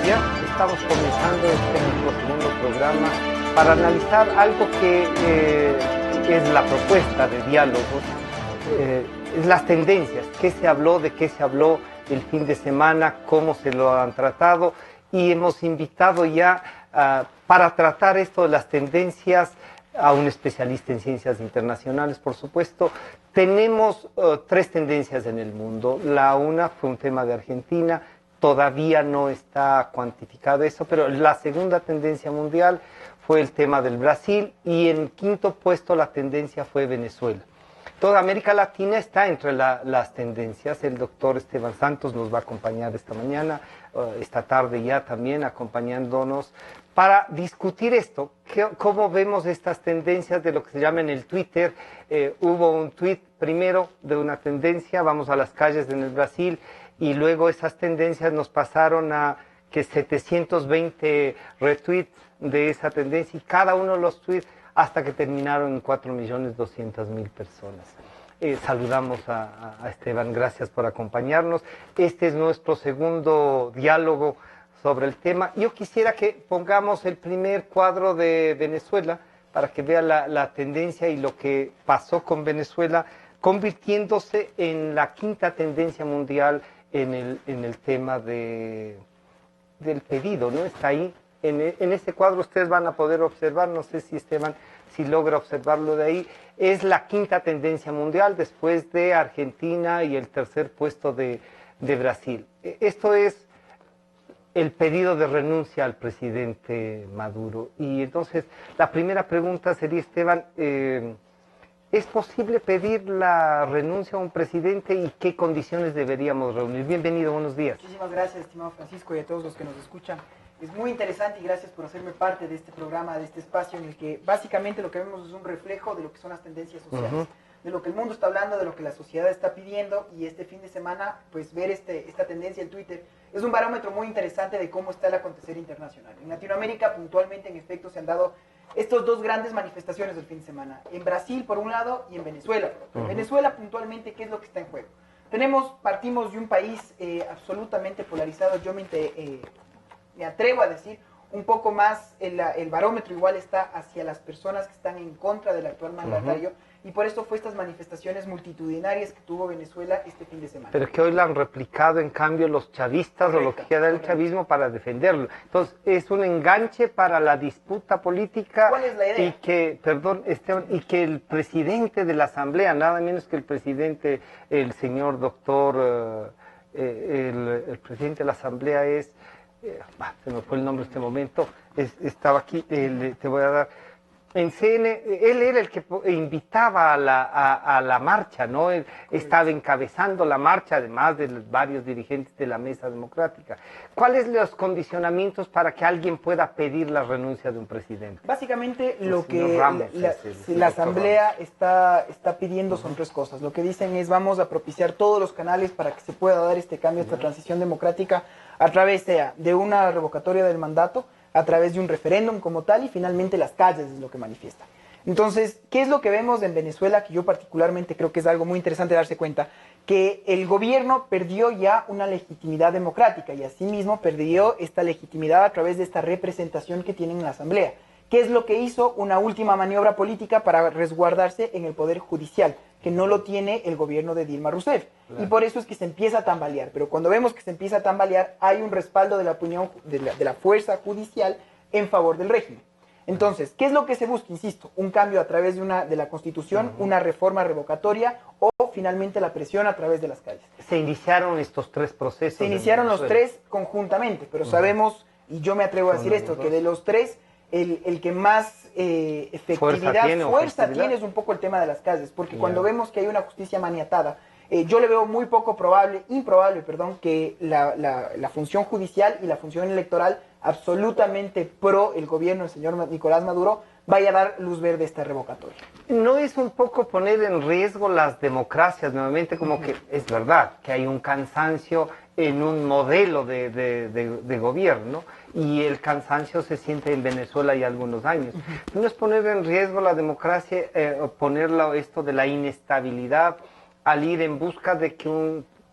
Ya estamos comenzando nuestro segundo programa para analizar algo que es la propuesta de diálogos, es las tendencias, qué se habló, de qué se habló el fin de semana, cómo se lo han tratado, y hemos invitado ya para tratar esto de las tendencias a un especialista en ciencias internacionales, por supuesto. Tenemos tres tendencias en el mundo. La una fue un tema de Argentina, todavía no está cuantificado eso, pero la segunda tendencia mundial fue el tema del Brasil, y en quinto puesto la tendencia fue Venezuela. Toda América Latina está entre las tendencias. El doctor Esteban Santos nos va a acompañar esta mañana, esta tarde ya también acompañándonos para discutir esto, cómo vemos estas tendencias de lo que se llama en el Twitter. Hubo un tweet primero de una tendencia, vamos a las calles en el Brasil, y luego esas tendencias nos pasaron a que 720 retweets de esa tendencia, y cada uno de los tweets hasta que terminaron en 4.200.000 personas. Saludamos a Esteban, gracias por acompañarnos. Este es nuestro segundo diálogo sobre el tema. Yo quisiera que pongamos el primer cuadro de Venezuela para que vea la tendencia y lo que pasó con Venezuela, convirtiéndose en la quinta tendencia mundial en el tema del pedido, ¿no? Está ahí. En este cuadro ustedes van a poder observar, no sé si Esteban, si logra observarlo de ahí, es la quinta tendencia mundial después de Argentina y el tercer puesto de Brasil. Esto es el pedido de renuncia al presidente Maduro. Y entonces, la primera pregunta sería, Esteban, ¿es posible pedir la renuncia a un presidente y qué condiciones deberíamos reunir? Bienvenido, buenos días. Muchísimas gracias, estimado Francisco, y a todos los que nos escuchan. Es muy interesante y gracias por hacerme parte de este programa, de este espacio en el que básicamente lo que vemos es un reflejo de lo que son las tendencias sociales, de lo que el mundo está hablando, de lo que la sociedad está pidiendo, y este fin de semana, pues ver esta tendencia en Twitter es un barómetro muy interesante de cómo está el acontecer internacional. En Latinoamérica, puntualmente, en efecto, se han dado estos dos grandes manifestaciones del fin de semana, en Brasil por un lado y en Venezuela por otro. En Venezuela, puntualmente, ¿qué es lo que está en juego? Partimos de un país absolutamente polarizado. Yo me atrevo a decir, un poco más, el barómetro igual está hacia las personas que están en contra del actual mandatario, y por eso fue estas manifestaciones multitudinarias que tuvo Venezuela este fin de semana. Pero que hoy la han replicado, en cambio, los chavistas, correcto, o lo que queda del chavismo, para defenderlo. Entonces, es un enganche para la disputa política. ¿Cuál es la idea? Y que, perdón, Esteban, y que el presidente de la Asamblea, nada menos que el presidente, el señor doctor, el presidente de la Asamblea es... se me fue el nombre en este momento, estaba aquí, te voy a dar, en CN, él era el que invitaba a la marcha, ¿no? Él estaba encabezando la marcha, además de los varios dirigentes de la Mesa Democrática. ¿Cuáles son los condicionamientos para que alguien pueda pedir la renuncia de un presidente? Básicamente lo que la Asamblea está pidiendo son tres cosas. Lo que dicen es: vamos a propiciar todos los canales para que se pueda dar este cambio, esta transición democrática, a través de una revocatoria del mandato, a través de un referéndum como tal, y finalmente las calles es lo que manifiesta. Entonces, ¿qué es lo que vemos en Venezuela? Que yo particularmente creo que es algo muy interesante darse cuenta, que el gobierno perdió ya una legitimidad democrática, y asimismo perdió esta legitimidad a través de esta representación que tienen en la Asamblea. ¿Qué es lo que hizo? Una última maniobra política para resguardarse en el Poder Judicial, que no lo tiene el gobierno de Dilma Rousseff. Claro. Y por eso es que se empieza a tambalear. Pero cuando vemos que se empieza a tambalear, hay un respaldo de la opinión de la fuerza judicial en favor del régimen. Entonces, ¿qué es lo que se busca? Insisto, un cambio a través de la Constitución, una reforma revocatoria, o finalmente la presión a través de las calles. Se iniciaron estos tres procesos. Se iniciaron los tres conjuntamente, pero sabemos, y yo me atrevo a decir esto, que de los tres, el que más fuerza tiene es un poco el tema de las calles, porque cuando vemos que hay una justicia maniatada, yo le veo muy poco improbable, que la función judicial y la función electoral absolutamente pro el gobierno del señor Nicolás Maduro vaya a dar luz verde a esta revocatoria. ¿No es un poco poner en riesgo las democracias nuevamente? Como que es verdad que hay un cansancio en un modelo de gobierno, y el cansancio se siente en Venezuela ya algunos años. ¿No es poner en riesgo la democracia, ponerlo esto de la inestabilidad, al ir en busca de que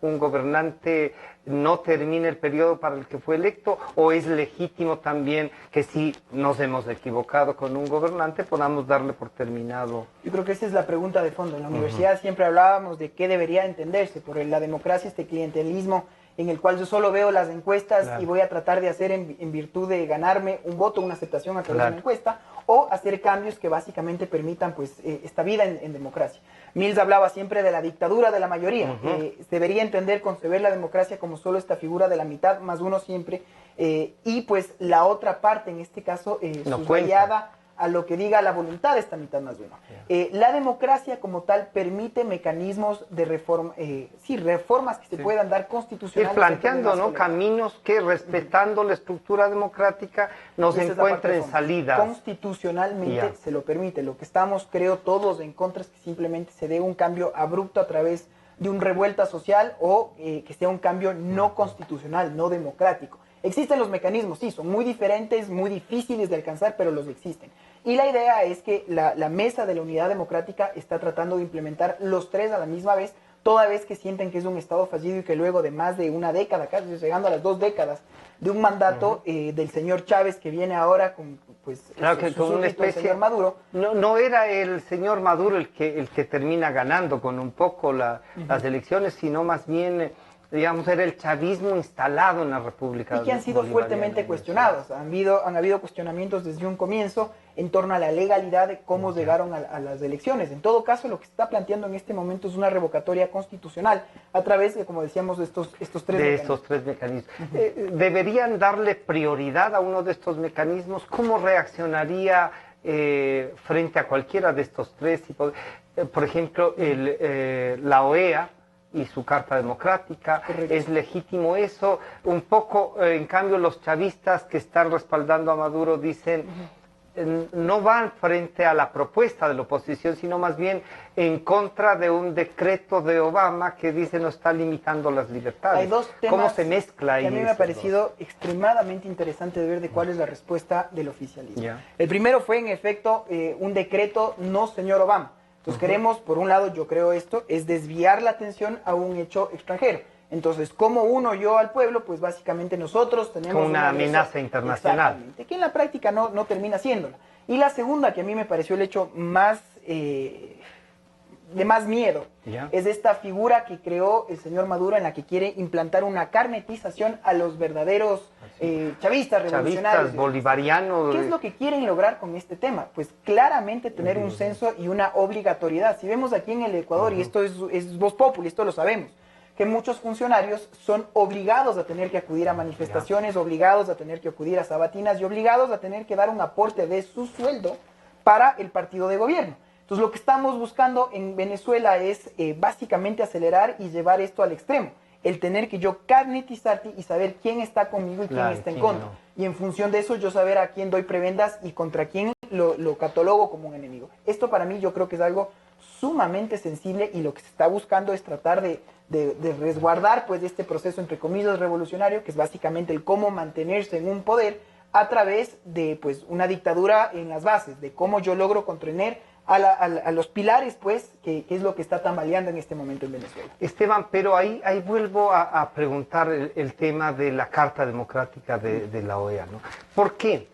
un gobernante no termine el periodo para el que fue electo, o es legítimo también que si nos hemos equivocado con un gobernante podamos darle por terminado? Yo creo que esa es la pregunta de fondo. En la universidad siempre hablábamos de qué debería entenderse por la democracia, este clientelismo en el cual yo solo veo las encuestas y voy a tratar de hacer en virtud de ganarme un voto, una aceptación a través de una encuesta, o hacer cambios que básicamente permitan pues esta vida en democracia. Mills hablaba siempre de la dictadura de la mayoría. Debería entender, concebir la democracia como solo esta figura de la mitad más uno siempre, y pues la otra parte, en este caso, subrayada a lo que diga la voluntad de esta mitad más uno. La democracia como tal permite mecanismos de reforma, reformas que se puedan dar constitucionalmente. Ir planteando, ¿no?, caminos que, respetando la estructura democrática, nos encuentren salida. Constitucionalmente se lo permite. Lo que estamos, creo, todos en contra es que simplemente se dé un cambio abrupto a través de una revuelta social o que sea un cambio no constitucional, no democrático. Existen los mecanismos, sí, son muy diferentes, muy difíciles de alcanzar, pero los existen. Y la idea es que la mesa de la unidad democrática está tratando de implementar los tres a la misma vez, toda vez que sienten que es un Estado fallido y que luego de más de una década, casi llegando a las 2 décadas, de un mandato del señor Chávez, que viene ahora con, pues, claro, que con una especie, señor Maduro. No era el señor Maduro el que termina ganando con un poco las elecciones, sino más bien, digamos, era el chavismo instalado en la República. Y que han sido fuertemente cuestionados. Han habido cuestionamientos desde un comienzo en torno a la legalidad de cómo llegaron a las elecciones. En todo caso, lo que se está planteando en este momento es una revocatoria constitucional a través de, como decíamos, de estos tres mecanismos. ¿Deberían darle prioridad a uno de estos mecanismos? ¿Cómo reaccionaría frente a cualquiera de estos tres? Por ejemplo, la OEA y su Carta Democrática. Correcto. ¿Es legítimo eso? Un poco, en cambio, los chavistas que están respaldando a Maduro dicen, no van frente a la propuesta de la oposición, sino más bien en contra de un decreto de Obama que dice no está limitando las libertades. Hay dos temas. ¿Cómo se mezcla ahí? A mí me ha parecido extremadamente interesante de ver de cuál es la respuesta del oficialismo. El primero fue, en efecto, un decreto no señor Obama. Entonces queremos, por un lado, yo creo esto, es desviar la atención a un hecho extranjero. Entonces, ¿cómo uno yo al pueblo? Pues básicamente nosotros tenemos como una amenaza internacional. Exactamente, que en la práctica no termina siéndola. Y la segunda, que a mí me pareció el hecho más de más miedo, es esta figura que creó el señor Maduro, en la que quiere implantar una carnetización a los verdaderos chavistas revolucionarios. Bolivarianos. ¿Qué es lo que quieren lograr con este tema? Pues claramente tener un censo y una obligatoriedad. Si vemos aquí en el Ecuador, y esto es voz populi, esto lo sabemos, que muchos funcionarios son obligados a tener que acudir a manifestaciones, obligados a tener que acudir a sabatinas y obligados a tener que dar un aporte de su sueldo para el partido de gobierno. Entonces, lo que estamos buscando en Venezuela es básicamente acelerar y llevar esto al extremo. El tener que yo carnetizarte y saber quién está conmigo y quién está en contra. Y en función de eso, yo saber a quién doy prebendas y contra quién lo catalogo como un enemigo. Esto para mí yo creo que es algo sumamente sensible, y lo que se está buscando es tratar de resguardar pues este proceso, entre comillas, revolucionario, que es básicamente el cómo mantenerse en un poder a través de pues una dictadura en las bases, de cómo yo logro contener a los pilares, pues, que es lo que está tambaleando en este momento en Venezuela. Esteban, pero ahí vuelvo a preguntar el tema de la Carta Democrática de la OEA, ¿no? ¿Por qué?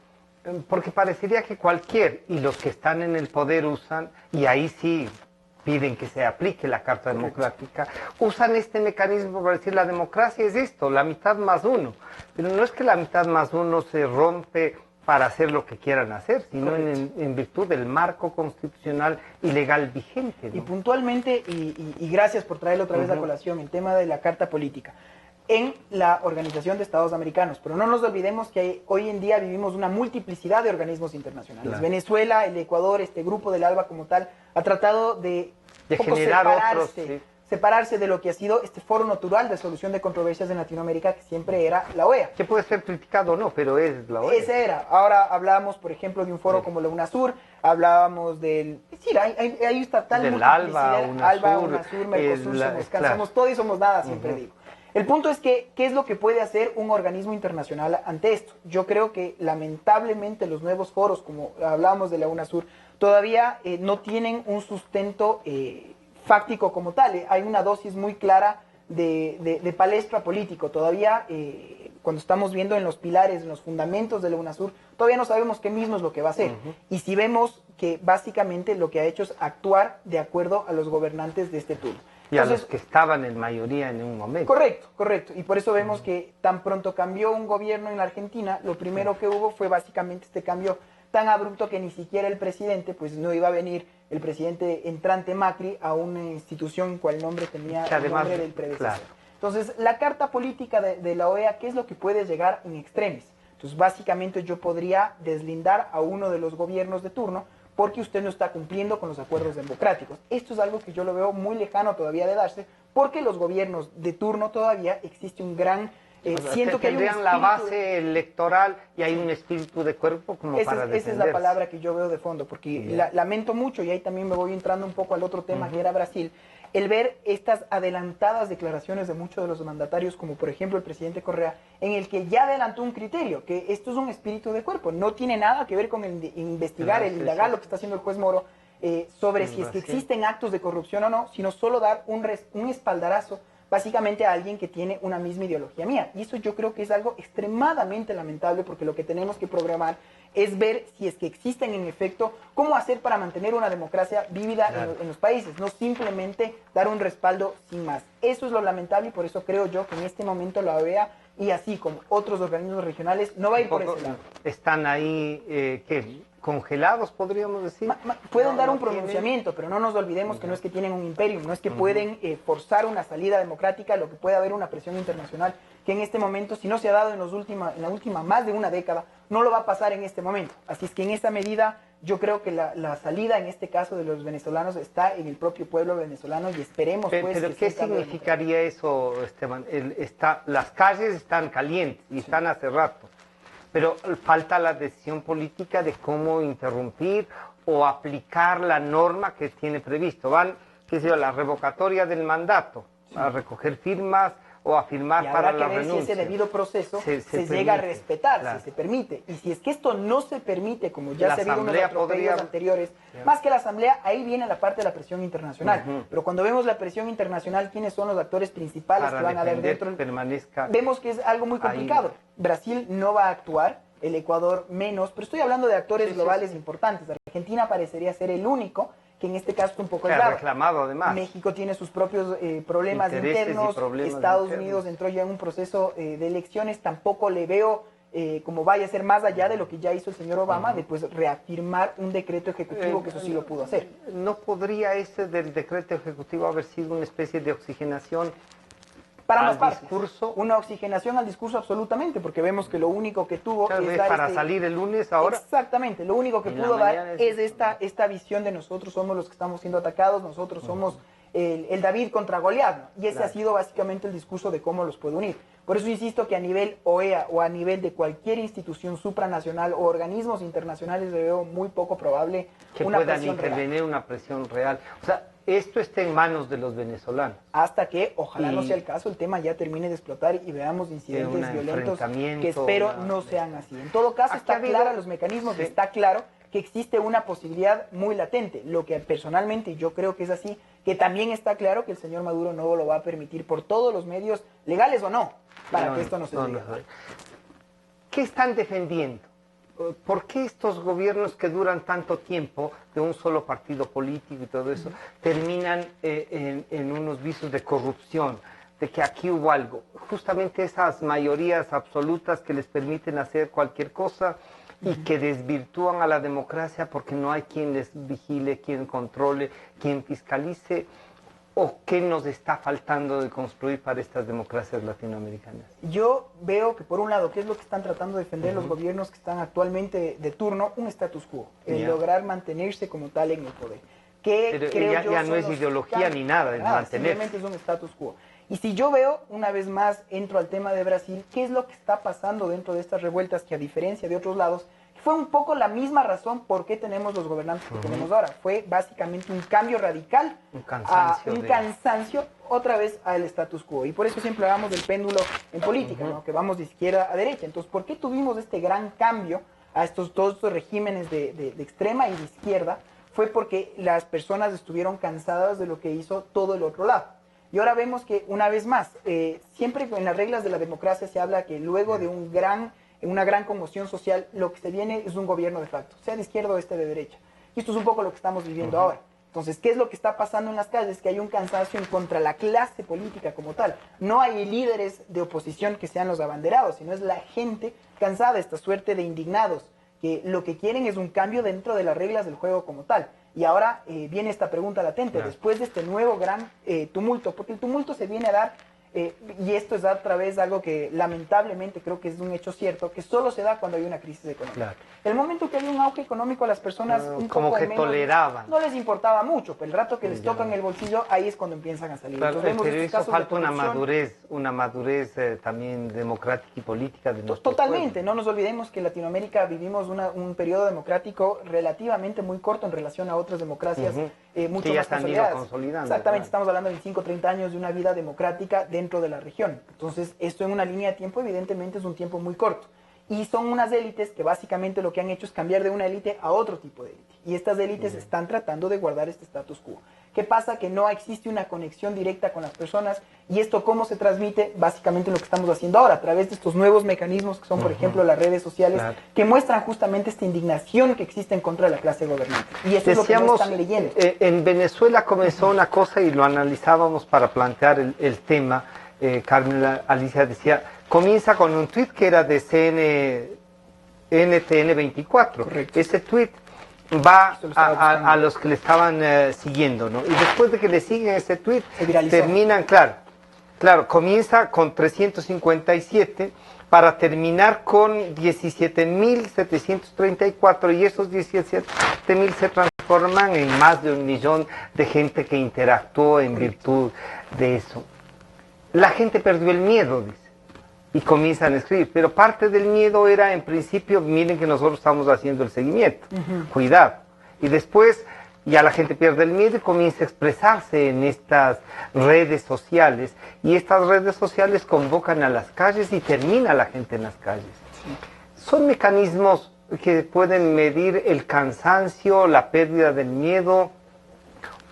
Porque parecería que y los que están en el poder usan, y ahí sí piden que se aplique la Carta Democrática, usan este mecanismo para decir la democracia es esto, la mitad más uno. Pero no es que la mitad más uno se rompe para hacer lo que quieran hacer, sino en virtud del marco constitucional y legal vigente, ¿no? Y puntualmente, y gracias por traerlo otra vez a colación, el tema de la Carta Política, en la Organización de Estados Americanos. Pero no nos olvidemos que hoy en día vivimos una multiplicidad de organismos internacionales. Claro. Venezuela, el Ecuador, este grupo del ALBA como tal, ha tratado de generar separarse de lo que ha sido este foro natural de solución de controversias en Latinoamérica, que siempre era la OEA. Que puede ser criticado o no, pero es la OEA. Ese era. Ahora hablábamos, por ejemplo, de un foro como la UNASUR, hablábamos del... Sí, hay esta tal del ALBA, UNASUR, Mercosur, somos todo y somos nada, siempre digo. El punto es que, ¿qué es lo que puede hacer un organismo internacional ante esto? Yo creo que, lamentablemente, los nuevos foros, como hablábamos de la UNASUR, todavía no tienen un sustento fáctico como tal. Hay una dosis muy clara de palestra político. Todavía, cuando estamos viendo en los pilares, en los fundamentos de la UNASUR, todavía no sabemos qué mismo es lo que va a hacer. Y si vemos que básicamente lo que ha hecho es actuar de acuerdo a los gobernantes de este turno. Y entonces, a los que estaban en mayoría en un momento. Correcto, correcto. Y por eso vemos que tan pronto cambió un gobierno en la Argentina, lo primero que hubo fue básicamente este cambio tan abrupto que ni siquiera el presidente, pues no iba a venir el presidente entrante Macri a una institución cual nombre tenía el nombre del predecesor. Claro. Entonces, la carta política de la OEA, ¿qué es lo que puede llegar en extremis? Entonces, básicamente yo podría deslindar a uno de los gobiernos de turno porque usted no está cumpliendo con los acuerdos democráticos. Esto es algo que yo lo veo muy lejano todavía de darse, porque los gobiernos de turno todavía existe un gran... siento que tendrían la base electoral y hay un espíritu de cuerpo como para defenderse. Esa es la palabra que yo veo de fondo, porque lamento mucho, y ahí también me voy entrando un poco al otro tema que era Brasil, el ver estas adelantadas declaraciones de muchos de los mandatarios, como por ejemplo el presidente Correa, en el que ya adelantó un criterio, que esto es un espíritu de cuerpo, no tiene nada que ver con el investigar, el indagar lo que está haciendo el juez Moro, sobre si es que existen actos de corrupción o no, sino solo dar un espaldarazo básicamente a alguien que tiene una misma ideología mía. Y eso yo creo que es algo extremadamente lamentable, porque lo que tenemos que programar es ver si es que existen en efecto cómo hacer para mantener una democracia vívida en los países, no simplemente dar un respaldo sin más. Eso es lo lamentable, y por eso creo yo que en este momento la OEA, y así como otros organismos regionales, no va a ir por ese lado. Están ahí, ¿qué? Congelados, podríamos decir. Pueden dar un pronunciamiento, pero no nos olvidemos que no es que tienen un imperio, no es que pueden forzar una salida democrática, lo que puede haber una presión internacional, que en este momento, si no se ha dado en la última más de una década, no lo va a pasar en este momento. Así es que en esta medida, yo creo que la salida, en este caso de los venezolanos, está en el propio pueblo venezolano, y esperemos pues... ¿Pero qué significaría eso, Esteban? Las calles están calientes y están hace rato, pero falta la decisión política de cómo interrumpir o aplicar la norma que tiene previsto. Van, qué sé yo, la revocatoria del mandato, a recoger firmas o a firmar para la renuncia. Y habrá que ver si ese debido proceso se llega a respetar, si se permite. Y si es que esto no se permite, como ya se ha habido en los atropellos anteriores, más que la Asamblea, ahí viene la parte de la presión internacional. Pero cuando vemos la presión internacional, ¿quiénes son los actores principales que van a haber dentro? Vemos que es algo muy complicado. Brasil no va a actuar, el Ecuador menos, pero estoy hablando de actores globales importantes. Argentina parecería ser el único, que en este caso es un poco aislado. Reclamado además. México tiene sus propios problemas internos, Estados Unidos entró ya en un proceso de elecciones, tampoco le veo como vaya a ser más allá de lo que ya hizo el señor Obama, de pues reafirmar un decreto ejecutivo, que eso sí lo pudo hacer. ¿No podría ese del decreto ejecutivo haber sido una especie de oxigenación para ambas partes? Discurso? Una oxigenación al discurso, absolutamente, porque vemos que lo único que tuvo es dar para salir el lunes ahora. Exactamente, lo único que pudo dar es esta visión de nosotros somos los que estamos siendo atacados, nosotros somos el David contra Goliat, ¿no? Y ese ha sido básicamente el discurso de cómo los puede unir. Por eso insisto que a nivel OEA o a nivel de cualquier institución supranacional o organismos internacionales le veo muy poco probable que una puedan presión intervenir real. Una presión real. O sea, esto está en manos de los venezolanos. Hasta que, ojalá no sea el caso, el tema ya termine de explotar y veamos incidentes violentos que espero no sean así. En todo caso, está claro los mecanismos, está claro que existe una posibilidad muy latente, lo que personalmente yo creo que es así, que también está claro que el señor Maduro no lo va a permitir por todos los medios, legales o no, para que esto no se llegue. ¿Qué están defendiendo? ¿Por qué estos gobiernos que duran tanto tiempo, de un solo partido político y todo eso, terminan en unos vicios de corrupción, de que aquí hubo algo? Justamente esas mayorías absolutas que les permiten hacer cualquier cosa y que desvirtúan a la democracia porque no hay quien les vigile, quien controle, quien fiscalice. ¿O qué nos está faltando de construir para estas democracias latinoamericanas? Yo veo que, por un lado, ¿qué es lo que están tratando de defender los gobiernos que están actualmente de turno? Un status quo, el lograr mantenerse como tal en el poder. Pero ya no es ideología ni nada, es mantenerse. Simplemente es un status quo. Y si yo veo, una vez más, entro al tema de Brasil, ¿qué es lo que está pasando dentro de estas revueltas que, a diferencia de otros lados, fue un poco la misma razón por qué tenemos los gobernantes que tenemos ahora? Fue básicamente un cambio radical, un cansancio otra vez al status quo. Y por eso siempre hablamos del péndulo en política, ¿no? Que vamos de izquierda a derecha. Entonces, ¿por qué tuvimos este gran cambio a todos estos regímenes de extrema y de izquierda? Fue porque las personas estuvieron cansadas de lo que hizo todo el otro lado. Y ahora vemos que, una vez más, siempre en las reglas de la democracia se habla que luego de una gran conmoción social, lo que se viene es un gobierno de facto, sea de izquierda o de derecha. Y esto es un poco lo que estamos viviendo ahora. Entonces, ¿qué es lo que está pasando en las calles? Que hay un cansancio en contra la clase política como tal. No hay líderes de oposición que sean los abanderados, sino es la gente cansada de esta suerte de indignados, que lo que quieren es un cambio dentro de las reglas del juego como tal. Y ahora viene esta pregunta latente, después de este nuevo gran tumulto, porque el tumulto se viene a dar, y esto es a través de algo que lamentablemente creo que es un hecho cierto, que solo se da cuando hay una crisis económica. El momento que hay un auge económico, a las personas como que toleraban. No les importaba mucho, pero el rato que les tocan el bolsillo, ahí es cuando empiezan a salir. Claro, pero eso falta una madurez también democrática y política de nuestro Totalmente, pueblo. no nos olvidemos que en Latinoamérica vivimos un periodo democrático relativamente muy corto en relación a otras democracias mucho más consolidadas. Exactamente, estamos hablando de 25 o 30 años de una vida democrática dentro de la región. Entonces, esto en una línea de tiempo evidentemente es un tiempo muy corto. Y son unas élites que básicamente lo que han hecho es cambiar de una élite a otro tipo de élite. Y estas élites están tratando de guardar este status quo. ¿Qué pasa? Que no existe una conexión directa con las personas. ¿Y esto cómo se transmite? Básicamente lo que estamos haciendo ahora, a través de estos nuevos mecanismos que son, por ejemplo, las redes sociales, que muestran justamente esta indignación que existe en contra de la clase gobernante. Y eso es lo que no están leyendo. En Venezuela comenzó una cosa y lo analizábamos para plantear el tema. Carmen Alicia decía, comienza con un tuit que era de NTN24. Correcto. Ese tuit va a los que le estaban siguiendo, ¿no? Y después de que le siguen ese tuit, terminan, claro, comienza con 357 para terminar con 17.734 y esos 17.000 se transforman en más de 1 millón de gente que interactuó en virtud de eso. La gente perdió el miedo, dice, y comienzan a escribir, pero parte del miedo era, en principio, miren que nosotros estamos haciendo el seguimiento, cuidado, y después ya la gente pierde el miedo y comienza a expresarse en estas redes sociales, y estas redes sociales convocan a las calles y termina la gente en las calles. Son mecanismos que pueden medir el cansancio, la pérdida del miedo,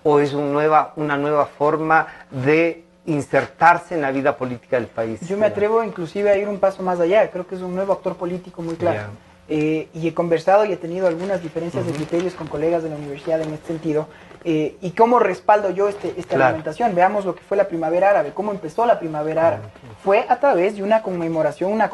o es una nueva forma de insertarse en la vida política del país. Yo me atrevo inclusive a ir un paso más allá, creo que es un nuevo actor político muy claro. Y he conversado y he tenido algunas diferencias de criterios con colegas de la universidad en este sentido. ¿Y cómo respaldo yo esta argumentación? Veamos lo que fue la primavera árabe, cómo empezó la primavera árabe. Fue a través de una conmemoración, la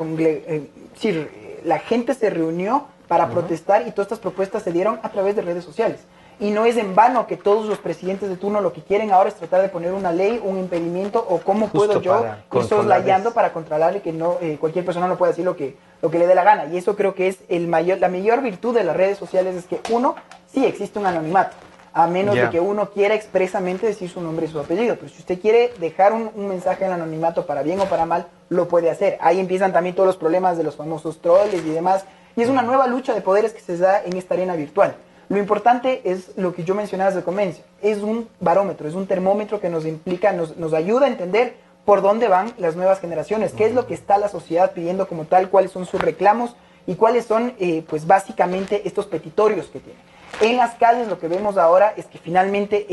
gente se reunió para protestar y todas estas propuestas se dieron a través de redes sociales. Y no es en vano que todos los presidentes de turno lo que quieren ahora es tratar de poner una ley, un impedimento, o cómo puedo yo ir soslayando para controlar y que no cualquier persona no pueda decir lo que le dé la gana. Y eso creo que es la mayor virtud de las redes sociales, es que uno, sí existe un anonimato, a menos de que uno quiera expresamente decir su nombre y su apellido. Pero si usted quiere dejar un mensaje en el anonimato para bien o para mal, lo puede hacer. Ahí empiezan también todos los problemas de los famosos troles y demás. Y es una nueva lucha de poderes que se da en esta arena virtual. Lo importante es lo que yo mencionaba desde el comienzo, es un barómetro, es un termómetro que nos implica, nos ayuda a entender por dónde van las nuevas generaciones, qué es lo que está la sociedad pidiendo como tal, cuáles son sus reclamos y cuáles son, pues básicamente, estos petitorios que tienen. En las calles lo que vemos ahora es que finalmente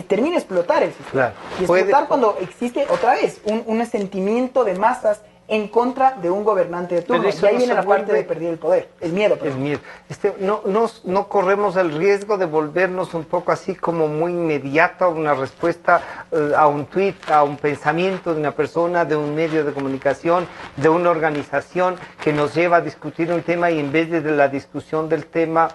termina de explotar el sistema. Y explotar cuando existe otra vez un sentimiento de masas en contra de un gobernante de turno. Y ahí viene la parte de perder el poder, el miedo. El miedo. No corremos el riesgo de volvernos un poco así como muy inmediata una respuesta a un tuit, a un pensamiento de una persona, de un medio de comunicación, de una organización que nos lleva a discutir un tema y en vez de la discusión del tema,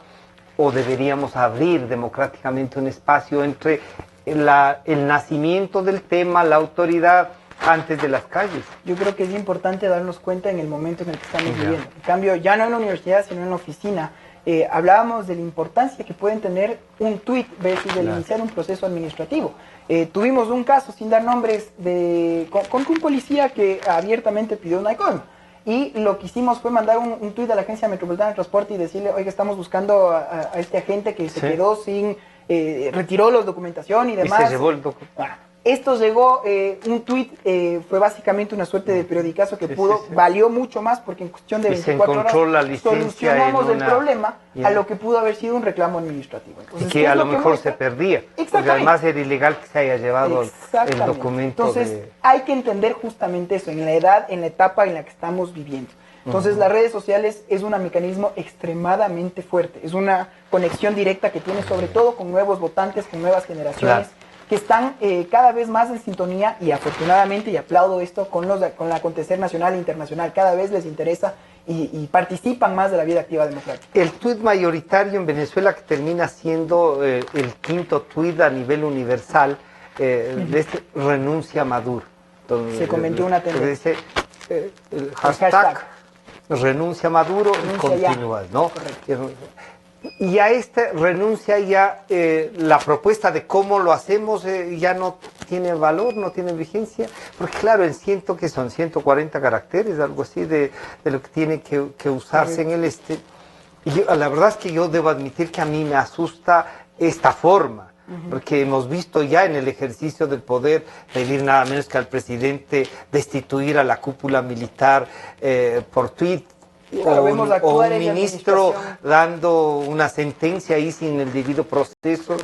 o deberíamos abrir democráticamente un espacio entre el nacimiento del tema, la autoridad, antes de las calles. Yo creo que es importante darnos cuenta en el momento en el que estamos viviendo. En cambio, ya no en la universidad, sino en la oficina, hablábamos de la importancia que pueden tener un tuit versus el iniciar un proceso administrativo. Tuvimos un caso, sin dar nombres, con un policía que abiertamente pidió una coima. Y lo que hicimos fue mandar un tuit a la Agencia Metropolitana de Transporte y decirle, oiga, estamos buscando a este agente que se quedó sin... retiró la documentación y demás. Y se llevó el documento. Esto llegó, un tuit fue básicamente una suerte de periodicazo que valió mucho más porque en cuestión de 24 horas solucionamos el problema a lo que pudo haber sido un reclamo administrativo. Entonces, y que a lo mejor se perdía. Porque además era ilegal que se haya llevado el documento. Entonces hay que entender justamente eso, en la edad, en la etapa en la que estamos viviendo. Entonces las redes sociales es un mecanismo extremadamente fuerte, es una conexión directa que tiene sobre todo con nuevos votantes, con nuevas generaciones, que están cada vez más en sintonía y afortunadamente, y aplaudo esto, con el acontecer nacional e internacional, cada vez les interesa y participan más de la vida activa democrática. El tuit mayoritario en Venezuela que termina siendo el quinto tuit a nivel universal, renuncia a Maduro. Entonces, se convirtió en una tendencia. Dice, el hashtag renuncia a Maduro y continúa, ¿no? Correcto. Y a esta renuncia ya la propuesta de cómo lo hacemos ya no tiene valor, no tiene vigencia, porque claro, que son 140 caracteres, algo así de lo que tiene que usarse en el Y la verdad es que yo debo admitir que a mí me asusta esta forma, porque hemos visto ya en el ejercicio del poder pedir nada menos que al presidente destituir a la cúpula militar por tuit, o un ministro dando una sentencia ahí sin el debido proceso,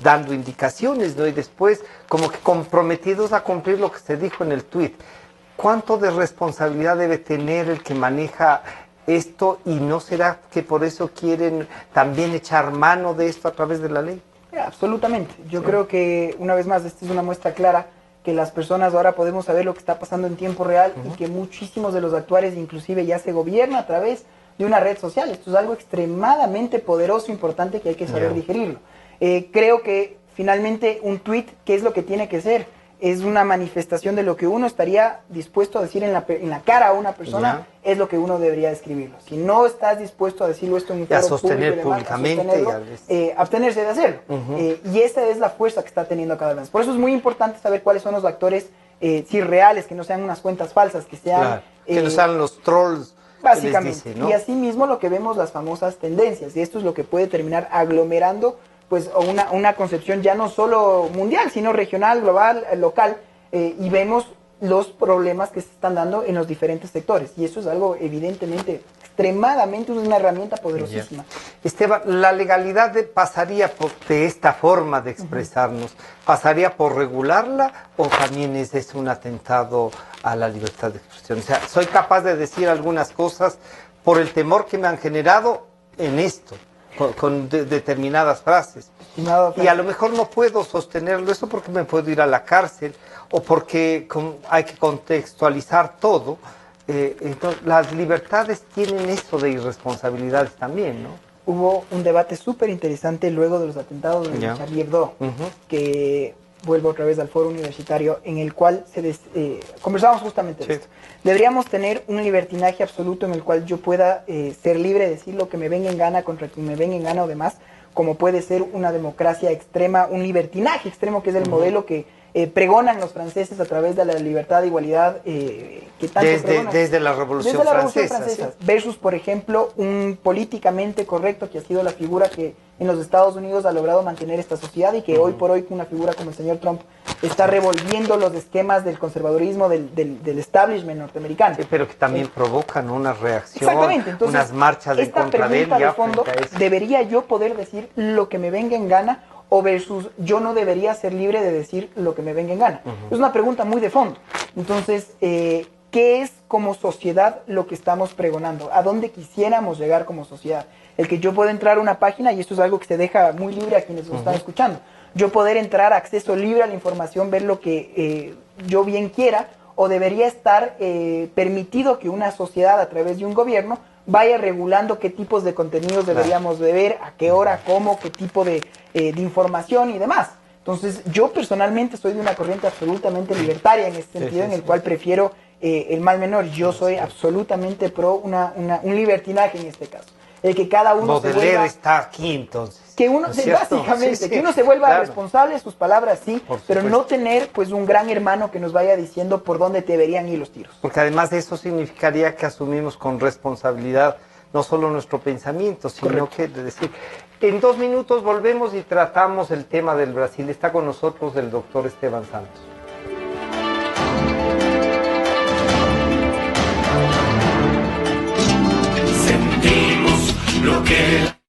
dando indicaciones, ¿no? Y después como que comprometidos a cumplir lo que se dijo en el tuit. ¿Cuánto de responsabilidad debe tener el que maneja esto y no será que por eso quieren también echar mano de esto a través de la ley? Absolutamente. Yo creo que, una vez más, esta es una muestra clara que las personas ahora podemos saber lo que está pasando en tiempo real y que muchísimos de los actuales inclusive ya se gobierna a través de una red social. Esto es algo extremadamente poderoso, importante que hay que saber digerirlo. Creo que finalmente un tweet, ¿qué es lo que tiene que ser? Es una manifestación de lo que uno estaría dispuesto a decir en la cara a una persona, es lo que uno debería escribirlo. Si no estás dispuesto a decirlo esto en un foro sostener públicamente, abstenerse de hacerlo. Y esa es la fuerza que está teniendo cada vez. Por eso es muy importante saber cuáles son los actores reales, que no sean unas cuentas falsas, que sean... que no sean los trolls. Básicamente. Dice, ¿no? Y asimismo lo que vemos las famosas tendencias. Y esto es lo que puede terminar aglomerando pues una concepción ya no solo mundial, sino regional, global, local, y vemos los problemas que se están dando en los diferentes sectores. Y eso es algo evidentemente extremadamente una herramienta poderosísima. Esteban, ¿la legalidad pasaría de esta forma de expresarnos, pasaría por regularla o también es un atentado a la libertad de expresión? O sea, soy capaz de decir algunas cosas por el temor que me han generado en esto. Con determinadas frases. Y a lo mejor no puedo sostenerlo eso porque me puedo ir a la cárcel o porque hay que contextualizar todo. Entonces, las libertades tienen eso de irresponsabilidades también, ¿no? Hubo un debate súper interesante luego de los atentados de Charlie Hebdo, que vuelvo otra vez al foro universitario, en el cual conversamos justamente de esto. Deberíamos tener un libertinaje absoluto en el cual yo pueda ser libre de decir lo que me venga en gana contra quien me venga en gana o demás, como puede ser una democracia extrema, un libertinaje extremo, que es el modelo que pregonan los franceses a través de la libertad e igualdad que tanto pregonan. Desde la Revolución Francesa. ¿Sí? Versus, por ejemplo, un políticamente correcto que ha sido la figura que en los Estados Unidos ha logrado mantener esta sociedad y que hoy por hoy una figura como el señor Trump está revolviendo los esquemas del conservadurismo del establishment norteamericano. Sí, pero que también provocan una reacción, exactamente. Entonces, unas marchas de contra de él. Esta pregunta de fondo, ¿debería yo poder decir lo que me venga en gana o versus yo no debería ser libre de decir lo que me venga en gana? Es una pregunta muy de fondo. Entonces, ¿qué es como sociedad lo que estamos pregonando? ¿A dónde quisiéramos llegar como sociedad? El que yo pueda entrar a una página, y esto es algo que se deja muy libre a quienes nos están escuchando, yo poder entrar a acceso libre a la información, ver lo que yo bien quiera, o debería estar permitido que una sociedad a través de un gobierno vaya regulando qué tipos de contenidos deberíamos de ver, a qué hora, cómo, qué tipo de información y demás. Entonces, yo personalmente soy de una corriente absolutamente libertaria en este sentido, en el cual prefiero el mal menor. Yo soy absolutamente pro un libertinaje en este caso. El que cada uno se vuelva... está aquí, entonces. Que uno, básicamente, que uno se vuelva responsable de sus palabras, sí, pero no tener pues un gran hermano que nos vaya diciendo por dónde deberían ir los tiros. Porque además eso significaría que asumimos con responsabilidad no solo nuestro pensamiento, sino que decir. En 2 minutos volvemos y tratamos el tema del Brasil. Está con nosotros el doctor Esteban Santos. Sentimos lo que...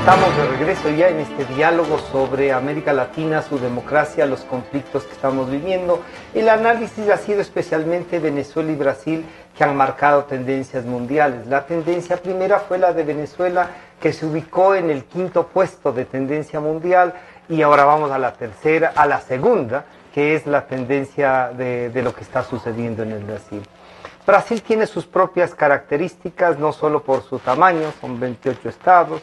Estamos de regreso ya en este diálogo sobre América Latina, su democracia, los conflictos que estamos viviendo. El análisis ha sido especialmente Venezuela y Brasil, que han marcado tendencias mundiales. La tendencia primera fue la de Venezuela, que se ubicó en el 5º puesto de tendencia mundial, y ahora vamos a la segunda, que es la tendencia de lo que está sucediendo en el Brasil. Brasil tiene sus propias características, no solo por su tamaño, son 28 estados,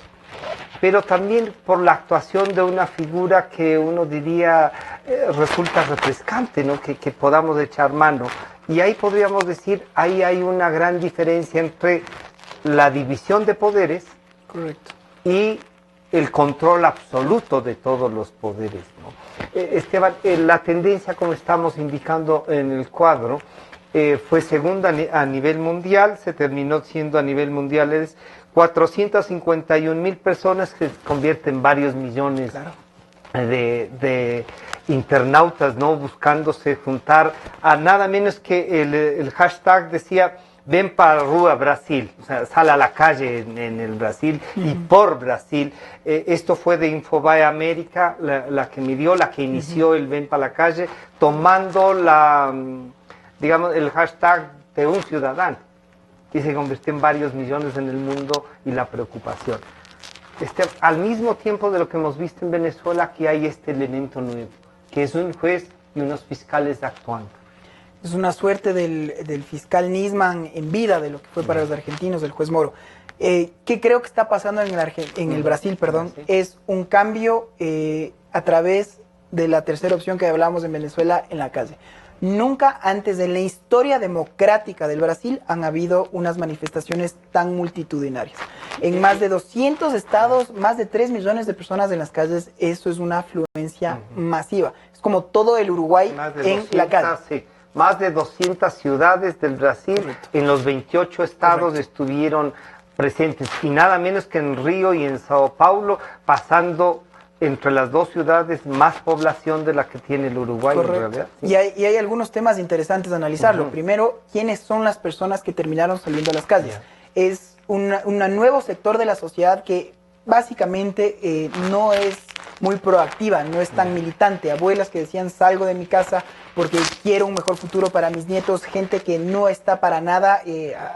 pero también por la actuación de una figura que uno diría resulta refrescante, ¿no? que podamos echar mano. Y ahí podríamos decir, ahí hay una gran diferencia entre la división de poderes. Correcto. Y el control absoluto de todos los poderes, ¿no? Esteban, la tendencia, como estamos indicando en el cuadro, fue segunda a nivel mundial, se terminó siendo a nivel mundial, es 451,000 personas, que se convierten en varios millones, claro, de internautas, ¿no? Buscándose juntar a nada menos que el hashtag decía: ven para Rúa Brasil, o sea, sale a la calle en el Brasil y por Brasil. Esto fue de Infobae América, la que midió, la que inició el ven para la calle, tomando digamos, el hashtag de un ciudadano, y se convirtió en varios millones en el mundo, y la preocupación. Al mismo tiempo de lo que hemos visto en Venezuela, aquí hay este elemento nuevo, que es un juez y unos fiscales actuando. Es una suerte del fiscal Nisman en vida, de lo que fue para los argentinos, el juez Moro. ¿Qué creo que está pasando en el Brasil, perdón? Es un cambio a través de la tercera opción que hablamos en Venezuela, en la calle. Nunca antes en la historia democrática del Brasil han habido unas manifestaciones tan multitudinarias. En más de 200 estados, más de 3 millones de personas en las calles, eso es una afluencia masiva. Es como todo el Uruguay en la calle. Sí. Más de 200 ciudades del Brasil, correcto, en los 28 estados, correcto, estuvieron presentes. Y nada menos que en Río y en Sao Paulo, pasando entre las dos ciudades más población de la que tiene el Uruguay. Correcto. En realidad. Sí. Y hay algunos temas interesantes de analizarlo. Primero, ¿quiénes son las personas que terminaron saliendo a las calles? Es un nuevo sector de la sociedad que básicamente no es muy proactiva, no es tan militante. Abuelas que decían, salgo de mi casa porque quiero un mejor futuro para mis nietos, gente que no está para nada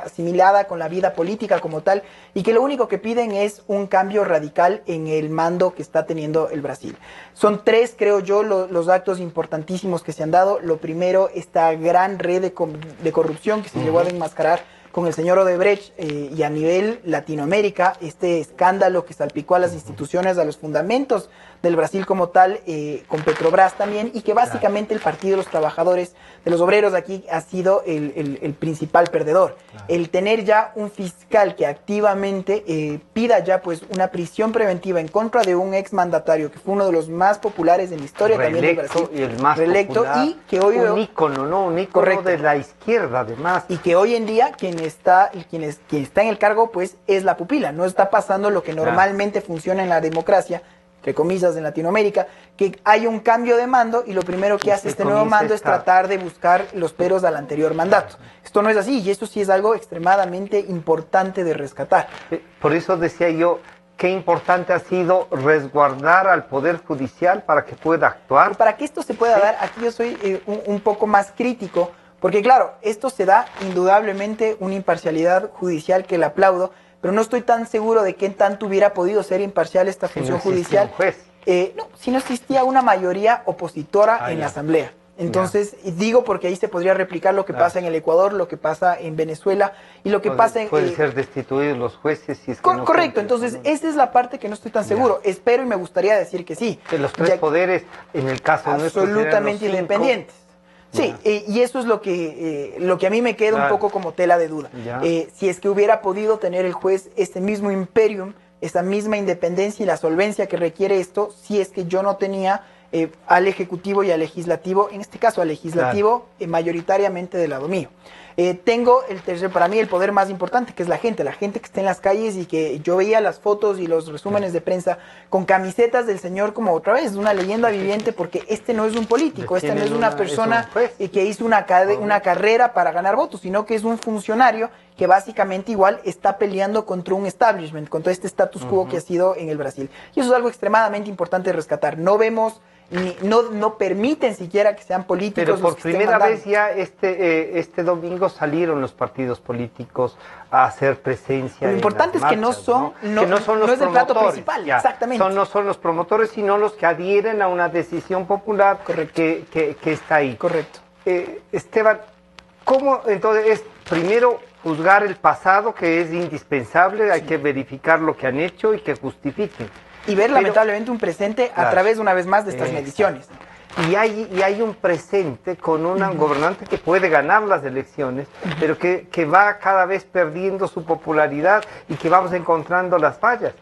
asimilada con la vida política como tal, y que lo único que piden es un cambio radical en el mando que está teniendo el Brasil. Son 3, creo yo, los actos importantísimos que se han dado. Lo primero, esta gran red de corrupción que se llegó a enmascarar con el señor Odebrecht y a nivel Latinoamérica, este escándalo que salpicó a las instituciones, a los fundamentos del Brasil como tal, con Petrobras también, y que básicamente el Partido de los Trabajadores, de los Obreros aquí, ha sido el principal perdedor. El tener ya un fiscal que activamente pida ya pues una prisión preventiva en contra de un exmandatario que fue uno de los más populares en la historia también del Brasil, y el más reelecto, popular, y que hoy un ícono, ¿no? Un ícono, correcto, de la izquierda además. Y que hoy en día quien está en el cargo pues es la pupila. No está pasando lo que normalmente funciona en la democracia, entre comillas, en Latinoamérica, que hay un cambio de mando y lo primero que hace este nuevo mando es tratar de buscar los peros al anterior mandato. Esto no es así, y esto sí es algo extremadamente importante de rescatar. Por eso decía yo, qué importante ha sido resguardar al Poder Judicial para que pueda actuar. Pero para que esto se pueda dar, aquí yo soy un poco más crítico, porque claro, esto se da indudablemente una imparcialidad judicial que le aplaudo, pero no estoy tan seguro de qué tanto hubiera podido ser imparcial esta función judicial. No, si no existía una mayoría opositora en la Asamblea. Entonces, digo porque ahí se podría replicar lo que pasa en el Ecuador, lo que pasa en Venezuela y lo que pasa en... Pueden ser destituidos los jueces si es que no correcto, entonces esa es la parte que no estoy tan seguro. Espero y me gustaría decir que sí. Que los 3 poderes, en el caso nuestro, absolutamente independientes. Sí, y eso es lo que a mí me queda un poco como tela de duda. Si es que hubiera podido tener el juez este mismo imperium, esta misma independencia y la solvencia que requiere esto, si es que yo no tenía al Ejecutivo y al Legislativo, en este caso al Legislativo, mayoritariamente del lado mío. Tengo para mí el poder más importante, que es la gente que está en las calles, y que yo veía las fotos y los resúmenes de prensa con camisetas del señor como otra vez, una leyenda viviente, porque este no es un político, esta no es una persona que hizo una carrera para ganar votos, sino que es un funcionario que básicamente igual está peleando contra un establishment, contra este status quo que ha sido en el Brasil. Y eso es algo extremadamente importante de rescatar. No vemos... No permiten siquiera que sean políticos. Pero por primera vez ya este domingo salieron los partidos políticos a hacer presencia. Lo importante es que no son los es el plato principal, exactamente. No son los promotores, sino los que adhieren a una decisión popular que está ahí. Correcto. Esteban, ¿cómo entonces es primero juzgar el pasado, que es indispensable? Hay que verificar lo que han hecho y que justifiquen. Y ver lamentablemente un presente a través, una vez más, de estas mediciones. Y hay un presente con un gobernante que puede ganar las elecciones, pero que va cada vez perdiendo su popularidad y que vamos encontrando las fallas.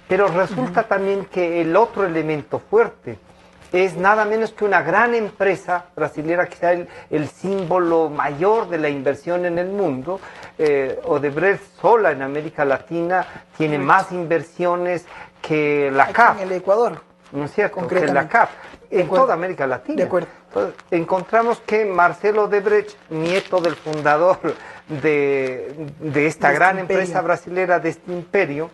Pero resulta también que el otro elemento fuerte es nada menos que una gran empresa brasilera, que sea el símbolo mayor de la inversión en el mundo. Odebrecht sola en América Latina tiene más inversiones que la CAF. En el Ecuador. ¿No es cierto? Que la CAF. En toda América Latina. De acuerdo. Entonces, encontramos que Marcelo Odebrecht, nieto del fundador de esta gran empresa brasilera, de este imperio,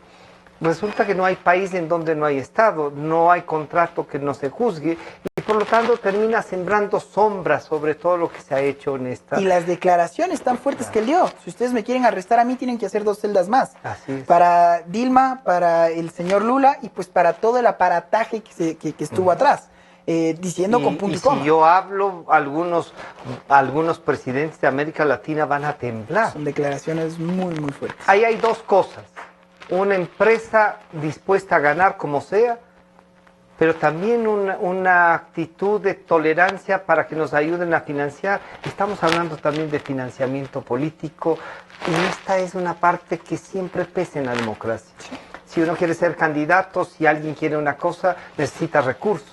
resulta que no hay país en donde no hay Estado, no hay contrato que no se juzgue, y por lo tanto termina sembrando sombras sobre todo lo que se ha hecho en esta... Y las declaraciones tan fuertes que él dio. Si ustedes me quieren arrestar a mí, tienen que hacer 2 celdas más. Así es. Para Dilma, para el señor Lula, y pues para todo el aparataje que estuvo atrás. Diciendo con punto y coma. Si yo hablo, algunos presidentes de América Latina van a temblar. Son declaraciones muy, muy fuertes. Ahí hay 2 cosas. Una empresa dispuesta a ganar como sea, pero también una actitud de tolerancia para que nos ayuden a financiar. Estamos hablando también de financiamiento político, y esta es una parte que siempre pesa en la democracia. Si uno quiere ser candidato, si alguien quiere una cosa, necesita recursos.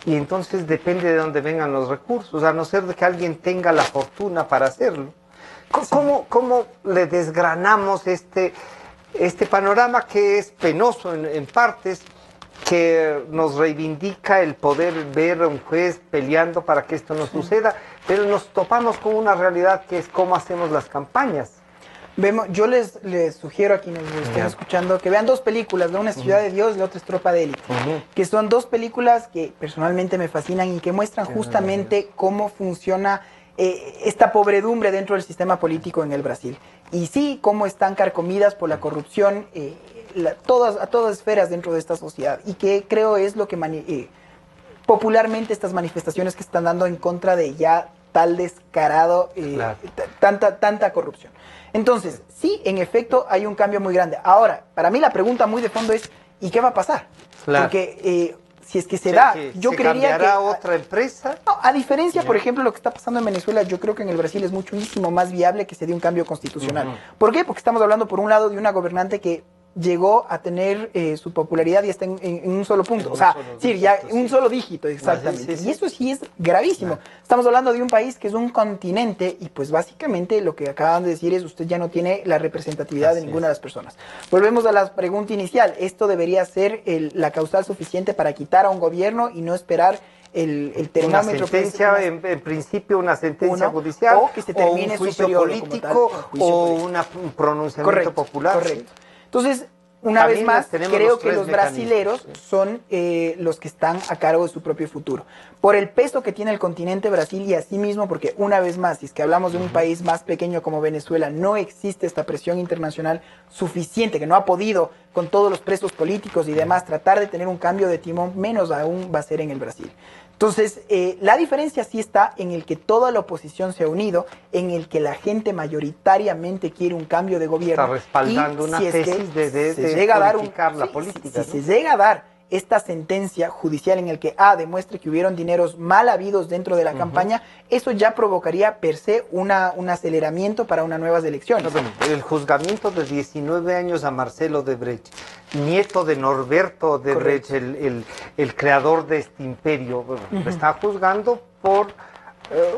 Y entonces depende de dónde vengan los recursos, a no ser de que alguien tenga la fortuna para hacerlo. ¿Cómo le desgranamos este panorama que es penoso en partes, que nos reivindica el poder ver a un juez peleando para que esto no suceda, pero nos topamos con una realidad que es cómo hacemos las campañas? Yo les sugiero a quienes estén escuchando que vean dos películas, una es Ciudad de Dios y la otra es Tropa de Élite, que son dos películas que personalmente me fascinan y que muestran justamente cómo funciona esta pobredumbre dentro del sistema político en el Brasil. Y sí, cómo están carcomidas por la corrupción a todas esferas dentro de esta sociedad, y que creo es lo que popularmente estas manifestaciones que están dando en contra de ya tal descarado, tanta corrupción. Entonces, sí, en efecto, hay un cambio muy grande. Ahora, para mí la pregunta muy de fondo es, ¿y qué va a pasar? Claro. Porque si es que se da, yo creería que... otra empresa? No, a diferencia, por ejemplo, lo que está pasando en Venezuela, yo creo que en el Brasil es muchísimo más viable que se dé un cambio constitucional. ¿Por qué? Porque estamos hablando, por un lado, de una gobernante que llegó a tener su popularidad y está en un solo punto, o sea, sí, ya un solo dígito, exactamente. Y eso sí es gravísimo. Estamos hablando de un país que es un continente, y pues básicamente lo que acaban de decir es usted ya no tiene la representatividad de ninguna de las personas. Volvemos a la pregunta inicial. Esto debería ser la causal suficiente para quitar a un gobierno y no esperar el termómetro. Una sentencia, en principio una sentencia judicial, o que se termine un juicio político, un pronunciamiento popular. Correcto. Entonces, una vez más, creo que los brasileros son los que están a cargo de su propio futuro. Por el peso que tiene el continente Brasil, y asimismo porque, una vez más, si es que hablamos de un país más pequeño como Venezuela, no existe esta presión internacional suficiente, que no ha podido, con todos los presos políticos y demás, tratar de tener un cambio de timón, menos aún va a ser en el Brasil. Entonces, la diferencia sí está en el que toda la oposición se ha unido, en el que la gente mayoritariamente quiere un cambio de gobierno. Está respaldando una tesis de politicar la política. Si se llega a dar esta sentencia judicial en el que demuestre que hubieron dineros mal habidos dentro de la campaña, eso ya provocaría per se un aceleramiento para unas nuevas elecciones. El juzgamiento de 19 años a Marcelo Odebrecht, nieto de Norberto Odebrecht, el creador de este imperio, lo está juzgando por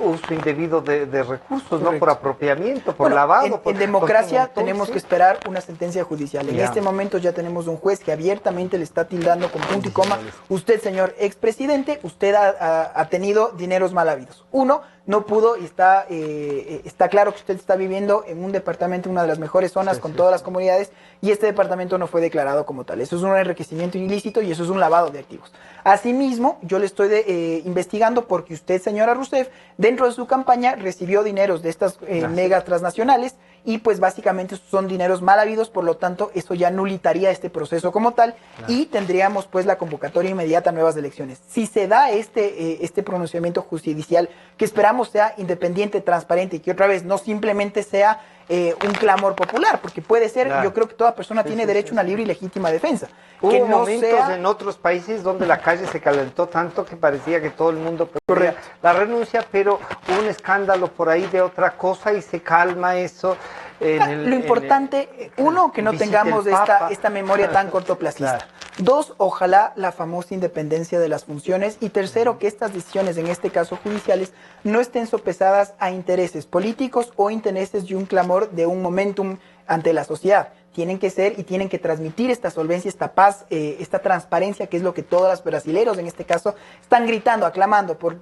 uso indebido de recursos, no por apropiamiento, por lavado. En democracia tenemos que esperar una sentencia judicial. En este momento ya tenemos un juez que abiertamente le está tildando con punto y coma: usted, señor expresidente, usted ha tenido dineros mal habidos. Uno, no pudo, y está claro que usted está viviendo en un departamento, una de las mejores zonas con todas las comunidades, y este departamento no fue declarado como tal. Eso es un enriquecimiento ilícito y eso es un lavado de activos. Asimismo, yo le estoy investigando porque usted, señora Rousseff, dentro de su campaña recibió dineros de estas mega transnacionales, y pues básicamente son dineros mal habidos, por lo tanto eso ya nulitaría este proceso como tal, y tendríamos pues la convocatoria inmediata a nuevas elecciones. Si se da este pronunciamiento judicial, que esperamos sea independiente, transparente, y que otra vez no simplemente sea un clamor popular, porque puede ser, yo creo que toda persona tiene derecho a una libre y legítima defensa. Hubo momentos en otros países donde la calle se calentó tanto que parecía que todo el mundo pedía la renuncia, pero hubo un escándalo por ahí de otra cosa y se calma eso. Lo importante, uno, que no tengamos esta memoria tan cortoplacista. Dos, ojalá la famosa independencia de las funciones. Y tercero, que estas decisiones, en este caso judiciales, no estén sopesadas a intereses políticos o intereses de un clamor, de un momentum ante la sociedad. Tienen que ser y tienen que transmitir esta solvencia, esta paz, esta transparencia, que es lo que todos los brasileros en este caso están gritando, aclamando, por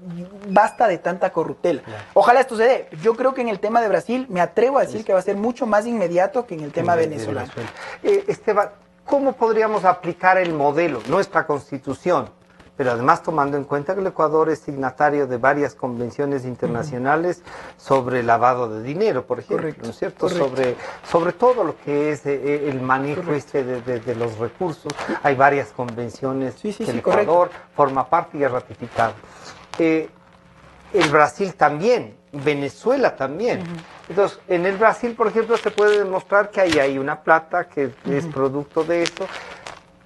basta de tanta corruptela. Ojalá esto se dé. Yo creo que en el tema de Brasil me atrevo a decir que va a ser mucho más inmediato que en el tema venezolano. Esteban, ¿cómo podríamos aplicar el modelo, nuestra constitución? Pero además tomando en cuenta que el Ecuador es signatario de varias convenciones internacionales sobre lavado de dinero, por ejemplo, ¿no es cierto? Sobre todo lo que es el manejo de los recursos. Hay varias convenciones que el Ecuador forma parte y ha ratificado. El Brasil también, Venezuela también. Entonces, en el Brasil, por ejemplo, se puede demostrar que hay una plata que es producto de eso.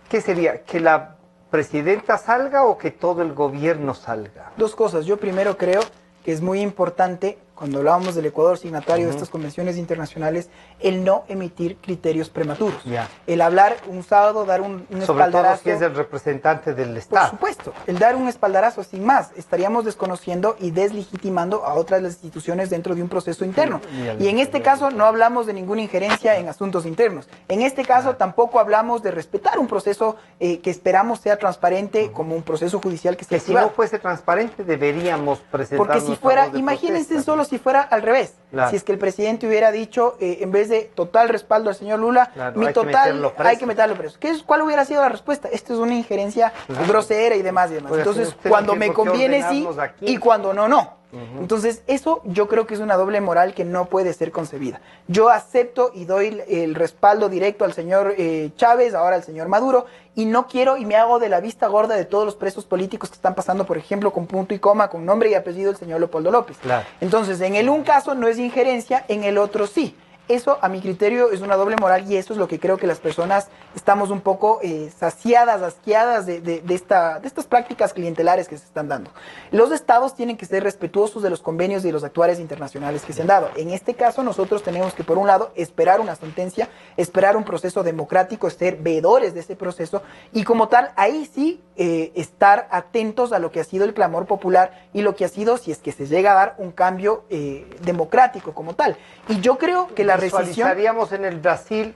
¿Qué sería? Que la presidenta salga o que todo el gobierno salga? Dos cosas. Yo primero creo que es muy importante, cuando hablábamos del Ecuador signatario de estas convenciones internacionales, el no emitir criterios prematuros. El hablar un sábado, dar un sobre espaldarazo. todo si es el representante del Estado. Por supuesto, el dar un espaldarazo sin más. Estaríamos desconociendo y deslegitimando a otras instituciones dentro de un proceso interno. Y en este caso no hablamos de ninguna injerencia en asuntos internos. En este caso tampoco hablamos de respetar un proceso que esperamos sea transparente, como un proceso judicial que si no fuese transparente deberíamos presentar. Porque si fuera, imagínense solo si fuera al revés. Claro. Si es que el presidente hubiera dicho, en vez de total respaldo al señor Lula, claro, hay que meterlo preso. ¿Cuál hubiera sido la respuesta? Esto es una injerencia grosera y demás y demás. Entonces, cuando me conviene sí y cuando no, no. Entonces, eso yo creo que es una doble moral que no puede ser concebida. Yo acepto y doy el respaldo directo al señor Chávez, ahora al señor Maduro, y no quiero y me hago de la vista gorda de todos los presos políticos que están pasando, por ejemplo, con punto y coma, con nombre y apellido, el señor Leopoldo López. Claro. Entonces, en el un caso no es injerencia, en el otro sí. Eso, a mi criterio, es una doble moral y eso es lo que creo que las personas estamos un poco saciadas, asqueadas de estas prácticas clientelares que se están dando. Los estados tienen que ser respetuosos de los convenios y de los actuarios internacionales que se han dado. En este caso, nosotros tenemos que, por un lado, esperar una sentencia, esperar un proceso democrático, ser veedores de ese proceso y, como tal, ahí sí estar atentos a lo que ha sido el clamor popular y lo que ha sido, si es que se llega a dar, un cambio democrático como tal. Y yo creo que la visualizaríamos en el Brasil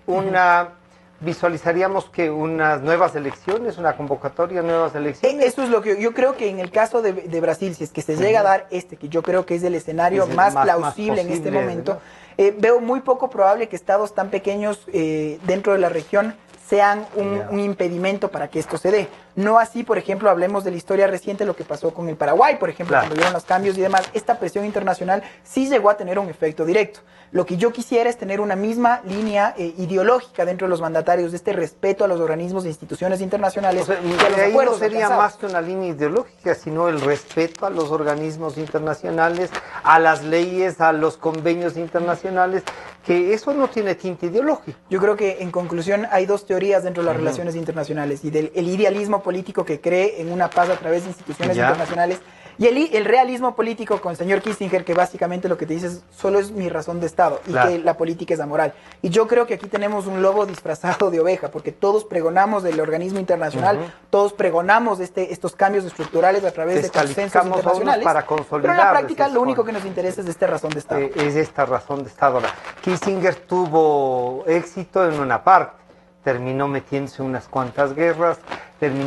visualizaríamos que unas nuevas elecciones, una convocatoria de nuevas elecciones. Eso es lo que yo creo que en el caso de Brasil, si es que se llega a dar que yo creo que es el escenario más plausible en este momento, veo muy poco probable que estados tan pequeños dentro de la región sean un impedimento para que esto se dé. No así, por ejemplo, hablemos de la historia reciente, lo que pasó con el Paraguay, por ejemplo, cuando vieron los cambios y demás. Esta presión internacional sí llegó a tener un efecto directo. Lo que yo quisiera es tener una misma línea ideológica dentro de los mandatarios de este respeto a los organismos e instituciones internacionales. O sea, ahí no sería más que una línea ideológica, sino el respeto a los organismos internacionales, a las leyes, a los convenios internacionales, que eso no tiene tinte ideológico. Yo creo que, en conclusión, hay dos teorías dentro de las relaciones internacionales y del idealismo político que cree en una paz a través de instituciones internacionales y el realismo político con el señor Kissinger, que básicamente lo que te dice es solo es mi razón de Estado y que la política es amoral. Y yo creo que aquí tenemos un lobo disfrazado de oveja, porque todos pregonamos del organismo internacional, todos pregonamos estos cambios estructurales a través de consensos internacionales, para consolidar, pero en la práctica lo único que nos interesa es esta razón de Estado. Es esta razón de Estado. Ahora, Kissinger tuvo éxito en una parte, terminó metiéndose en unas cuantas guerras.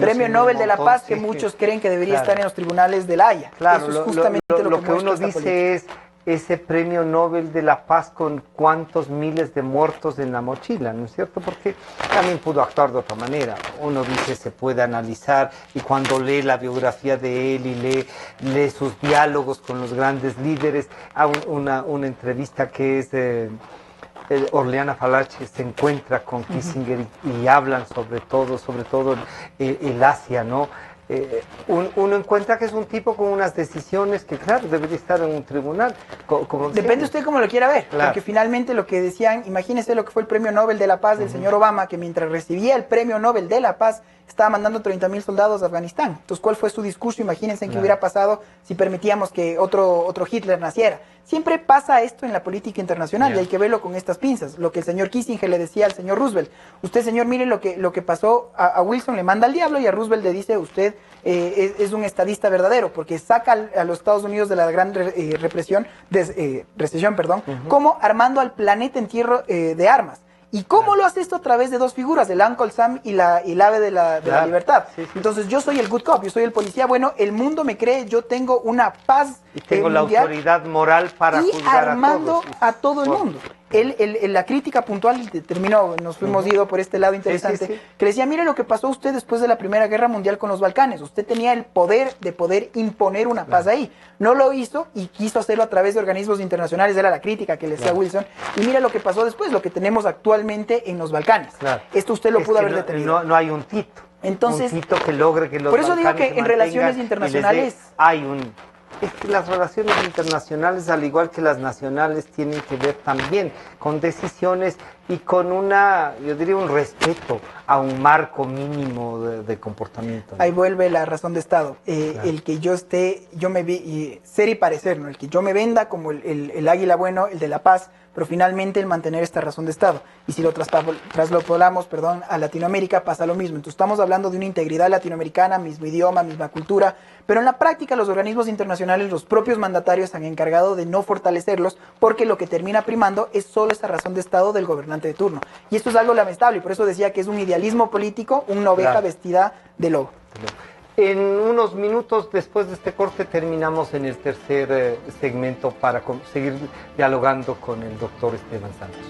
Premio Nobel de la Paz, que muchos creen que debería estar en los tribunales de La Haya. Claro, eso es justamente lo que uno dice es ese Premio Nobel de la Paz con cuántos miles de muertos en la mochila, ¿no es cierto? Porque también pudo actuar de otra manera. Uno dice, se puede analizar, y cuando lee la biografía de él y lee sus diálogos con los grandes líderes, hay una entrevista que es Orleana Falache se encuentra con Kissinger y hablan sobre todo el Asia, ¿no? Uno encuentra que es un tipo con unas decisiones que, claro, debería estar en un tribunal. Depende usted cómo lo quiera ver, porque finalmente lo que decían, imagínese lo que fue el Premio Nobel de la Paz del señor Obama, que mientras recibía el Premio Nobel de la Paz, estaba mandando 30,000 soldados a Afganistán. Entonces, ¿cuál fue su discurso? Imagínense en qué hubiera pasado si permitíamos que otro Hitler naciera. Siempre pasa esto en la política internacional y hay que verlo con estas pinzas. Lo que el señor Kissinger le decía al señor Roosevelt. Usted, señor, mire lo que pasó a Wilson, le manda al diablo, y a Roosevelt le dice, usted es un estadista verdadero, porque saca a los Estados Unidos de la gran recesión, como armando al planeta en tierra de armas. ¿Y cómo lo hace esto? A través de dos figuras, el Uncle Sam y el ave de la libertad. Entonces, yo soy el good cop, yo soy el policía bueno, el mundo me cree, yo tengo una paz y tengo la autoridad moral para juzgar armando a todo el mundo. La crítica puntual, nos fuimos ido por este lado interesante, que le decía, mire lo que pasó usted después de la Primera Guerra Mundial con los Balcanes. Usted tenía el poder de poder imponer una paz ahí. No lo hizo y quiso hacerlo a través de organismos internacionales, era la crítica que le decía Wilson. Y mira lo que pasó después, lo que tenemos actualmente en los Balcanes. Esto usted lo pudo haber detenido. No hay un Tito. Entonces, un Tito que logre que los por eso digo que en relaciones internacionales hay un Es que las relaciones internacionales, al igual que las nacionales, tienen que ver también con decisiones y con yo diría, un respeto a un marco mínimo de comportamiento, ¿no? Ahí vuelve la razón de Estado. Claro. El que yo me vi, ser y parecer, ¿no? El que yo me venda como el águila bueno, el de la paz, pero finalmente el mantener esta razón de Estado. Y si lo traspolamos, a Latinoamérica pasa lo mismo. Entonces estamos hablando de una integridad latinoamericana, mismo idioma, misma cultura, pero en la práctica los organismos internacionales, los propios mandatarios se han encargado de no fortalecerlos porque lo que termina primando es solo esa razón de Estado del gobernante de turno. Y esto es algo lamentable y por eso decía que es un idealismo político, una oveja vestida de lobo. En unos minutos después de este corte terminamos en el tercer segmento para seguir dialogando con el doctor Esteban Santos.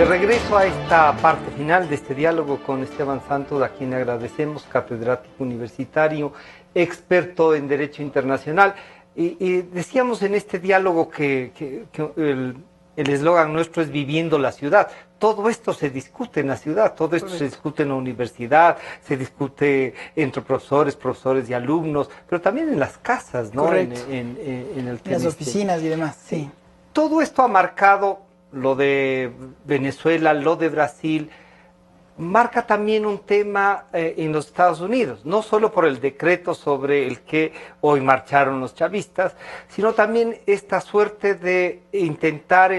De regreso a esta parte final de este diálogo con Esteban Santos, a quien agradecemos, catedrático universitario, experto en Derecho Internacional. Y decíamos en este diálogo que el eslogan nuestro es viviendo la ciudad. Todo esto se discute en la ciudad, todo esto se discute en la universidad, se discute entre profesores y alumnos, pero también en las casas, ¿no? En las oficinas y demás, sí. Todo esto ha marcado lo de Venezuela, lo de Brasil, marca también un tema en los Estados Unidos, no solo por el decreto sobre el que hoy marcharon los chavistas, sino también esta suerte de intentar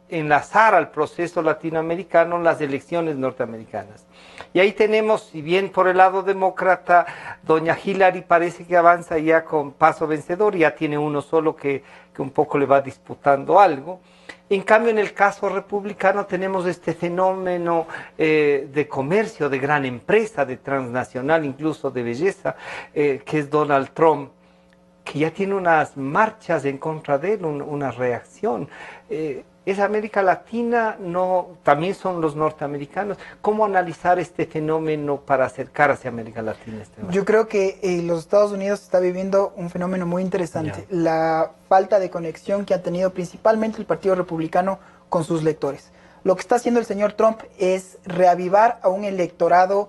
enlazar al proceso latinoamericano las elecciones norteamericanas. Y ahí tenemos, si bien por el lado demócrata, doña Hillary parece que avanza ya con paso vencedor, ya tiene uno solo que un poco le va disputando algo. En cambio, en el caso republicano tenemos este fenómeno de comercio, de gran empresa, de transnacional, incluso de belleza, que es Donald Trump, que ya tiene unas marchas en contra de él, una reacción. ¿Es América Latina? No, también son los norteamericanos. ¿Cómo analizar este fenómeno para acercar hacia América Latina? Yo creo que los Estados Unidos está viviendo un fenómeno muy interesante. La falta de conexión que ha tenido principalmente el Partido Republicano con sus lectores. Lo que está haciendo el señor Trump es reavivar a un electorado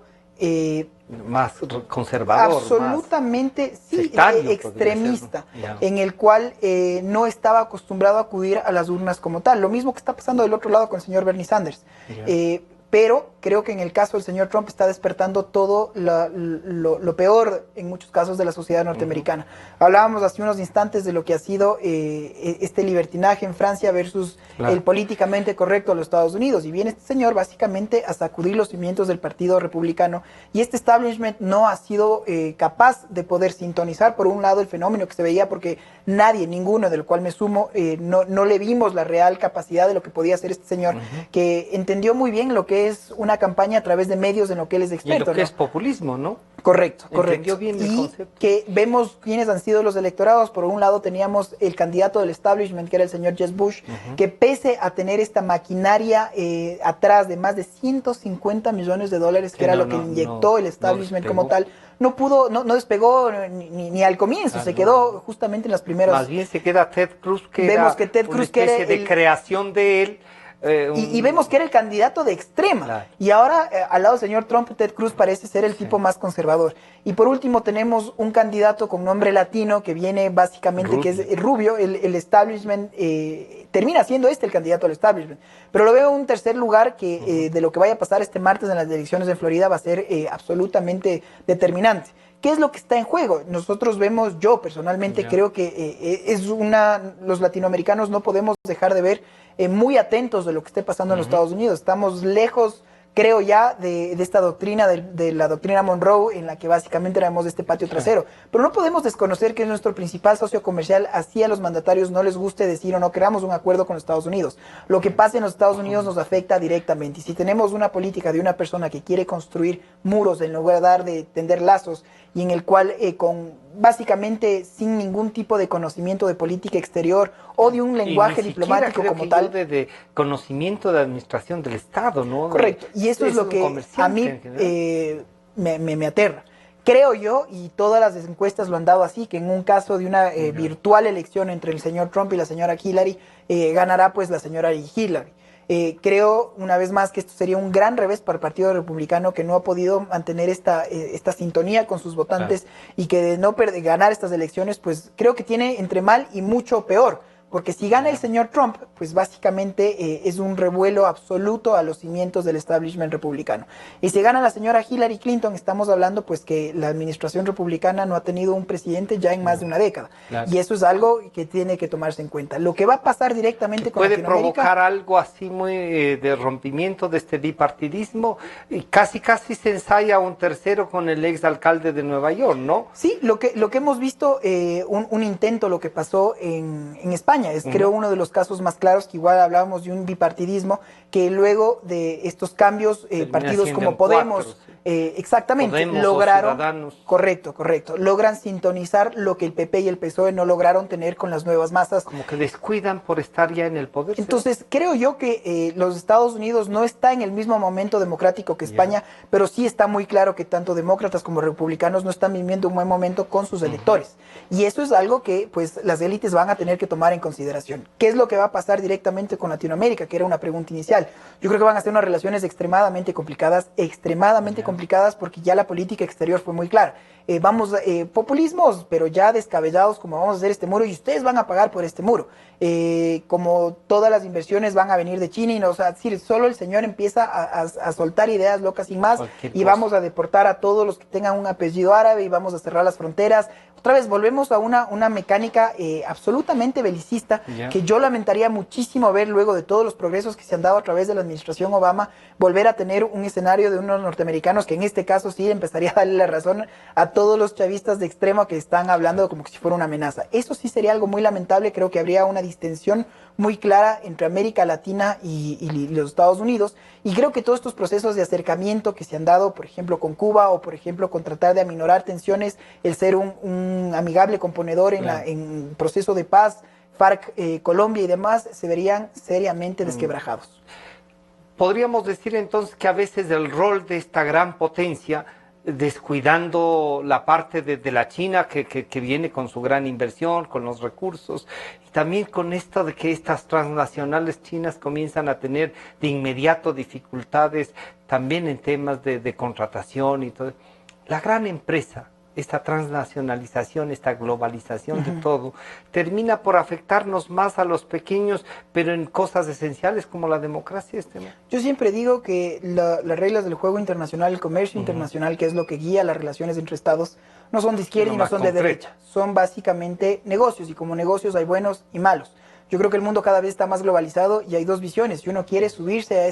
más conservador, absolutamente más sí, sectario, extremista, en el cual no estaba acostumbrado a acudir a las urnas como tal. Lo mismo que está pasando del otro lado con el señor Bernie Sanders. Pero creo que en el caso del señor Trump está despertando todo lo peor en muchos casos de la sociedad norteamericana. Hablábamos hace unos instantes de lo que ha sido este libertinaje en Francia versus el políticamente correcto de los Estados Unidos. Y viene este señor básicamente a sacudir los cimientos del Partido Republicano. Y este establishment no ha sido capaz de poder sintonizar, por un lado, el fenómeno que se veía, porque nadie, ninguno, del cual me sumo, no le vimos la real capacidad de lo que podía hacer este señor, que entendió muy bien lo que es una campaña a través de medios en lo que él es experto. Y lo que es populismo, ¿no? Correcto. Entendió bien el concepto. Que vemos quiénes han sido los electorados. Por un lado teníamos el candidato del establishment, que era el señor Jeb Bush, que pese a tener esta maquinaria atrás de más de 150 millones de dólares, que era lo que inyectó el establishment como tal, no pudo, no despegó ni al comienzo, se quedó justamente en las primeras. Más bien se queda Ted Cruz, que vemos era que Ted Cruz, una especie de creación de él. Y vemos que era el candidato de extrema. Y ahora, al lado del señor Trump, Ted Cruz parece ser el tipo más conservador. Y por último tenemos un candidato con nombre latino que viene básicamente, que es Rubio, el establishment, termina siendo el candidato al establishment. Pero lo veo en un tercer lugar que de lo que vaya a pasar este martes en las elecciones de Florida va a ser absolutamente determinante. ¿Qué es lo que está en juego? Nosotros vemos, yo personalmente creo que los latinoamericanos no podemos dejar de ver muy atentos de lo que esté pasando en los Estados Unidos. Estamos lejos, creo ya, de esta doctrina, de la doctrina Monroe, en la que básicamente éramos de este patio trasero. Pero no podemos desconocer que es nuestro principal socio comercial, así a los mandatarios no les guste decir o no queramos un acuerdo con los Estados Unidos. Lo que pasa en los Estados Unidos nos afecta directamente. Y si tenemos una política de una persona que quiere construir muros en lugar de tender lazos, y en el cual básicamente sin ningún tipo de conocimiento de política exterior o de un lenguaje diplomático como tal. De conocimiento de administración del Estado, ¿no? Correcto, y eso es lo que a mí me aterra. Creo yo, y todas las encuestas lo han dado así, que en un caso de una virtual elección entre el señor Trump y la señora Hillary, ganará pues la señora Hillary. Creo, una vez más, que esto sería un gran revés para el Partido Republicano, que no ha podido mantener esta sintonía con sus votantes, y que de no ganar estas elecciones, pues creo que tiene entre mal y mucho peor. Porque si gana el señor Trump, pues básicamente es un revuelo absoluto a los cimientos del establishment republicano. Y si gana la señora Hillary Clinton, estamos hablando pues que la administración republicana no ha tenido un presidente ya en más de una década. Y eso es algo que tiene que tomarse en cuenta. Lo que va a pasar directamente con puede Latinoamérica, provocar algo así muy de rompimiento de este bipartidismo, y casi se ensaya un tercero con el ex alcalde de Nueva York, ¿no? Sí, lo que hemos visto, un intento, lo que pasó en España. Es creo uno de los casos más claros, que igual hablábamos de un bipartidismo, que luego de estos cambios, partidos como Podemos, exactamente, Podemos lograron, correcto, logran sintonizar lo que el PP y el PSOE no lograron tener con las nuevas masas. Como que descuidan por estar ya en el poder. Entonces, creo yo que los Estados Unidos no está en el mismo momento democrático que España, pero sí está muy claro que tanto demócratas como republicanos no están viviendo un buen momento con sus electores. Y eso es algo que pues las élites van a tener que tomar en consideración. ¿Qué es lo que va a pasar directamente con Latinoamérica? Que era una pregunta inicial. Yo creo que van a ser unas relaciones extremadamente complicadas, porque ya la política exterior fue muy clara. Populismos, pero ya descabellados, como vamos a hacer este muro y ustedes van a pagar por este muro. Como todas las inversiones van a venir de China, y no, o sea, decir, solo el señor empieza a soltar ideas locas sin más, y vamos a deportar a todos los que tengan un apellido árabe, y vamos a cerrar las fronteras. Otra vez volvemos a una mecánica absolutamente belicista, que yo lamentaría muchísimo ver, luego de todos los progresos que se han dado a través de la administración Obama, volver a tener un escenario de unos norteamericanos que en este caso sí empezaría a darle la razón a todos los chavistas de extremo que están hablando como que si fuera una amenaza. Eso sí sería algo muy lamentable. Creo que habría una distensión muy clara entre América Latina y los Estados Unidos, y creo que todos estos procesos de acercamiento que se han dado, por ejemplo, con Cuba, o por ejemplo con tratar de aminorar tensiones, el ser un amigable componedor en proceso de paz FARC Colombia y demás se verían seriamente desquebrajados. Podríamos decir entonces que a veces el rol de esta gran potencia, descuidando la parte de la China que viene con su gran inversión, con los recursos, y también con esto de que estas transnacionales chinas comienzan a tener de inmediato dificultades también en temas de contratación y todo. La gran empresa, esta transnacionalización, esta globalización de todo, termina por afectarnos más a los pequeños, pero en cosas esenciales como la democracia. Yo siempre digo que las reglas del juego internacional, el comercio internacional, que es lo que guía las relaciones entre estados, no son de izquierda y no son de derecha. Son básicamente negocios, y como negocios hay buenos y malos. Yo creo que el mundo cada vez está más globalizado y hay dos visiones. Si uno quiere subirse a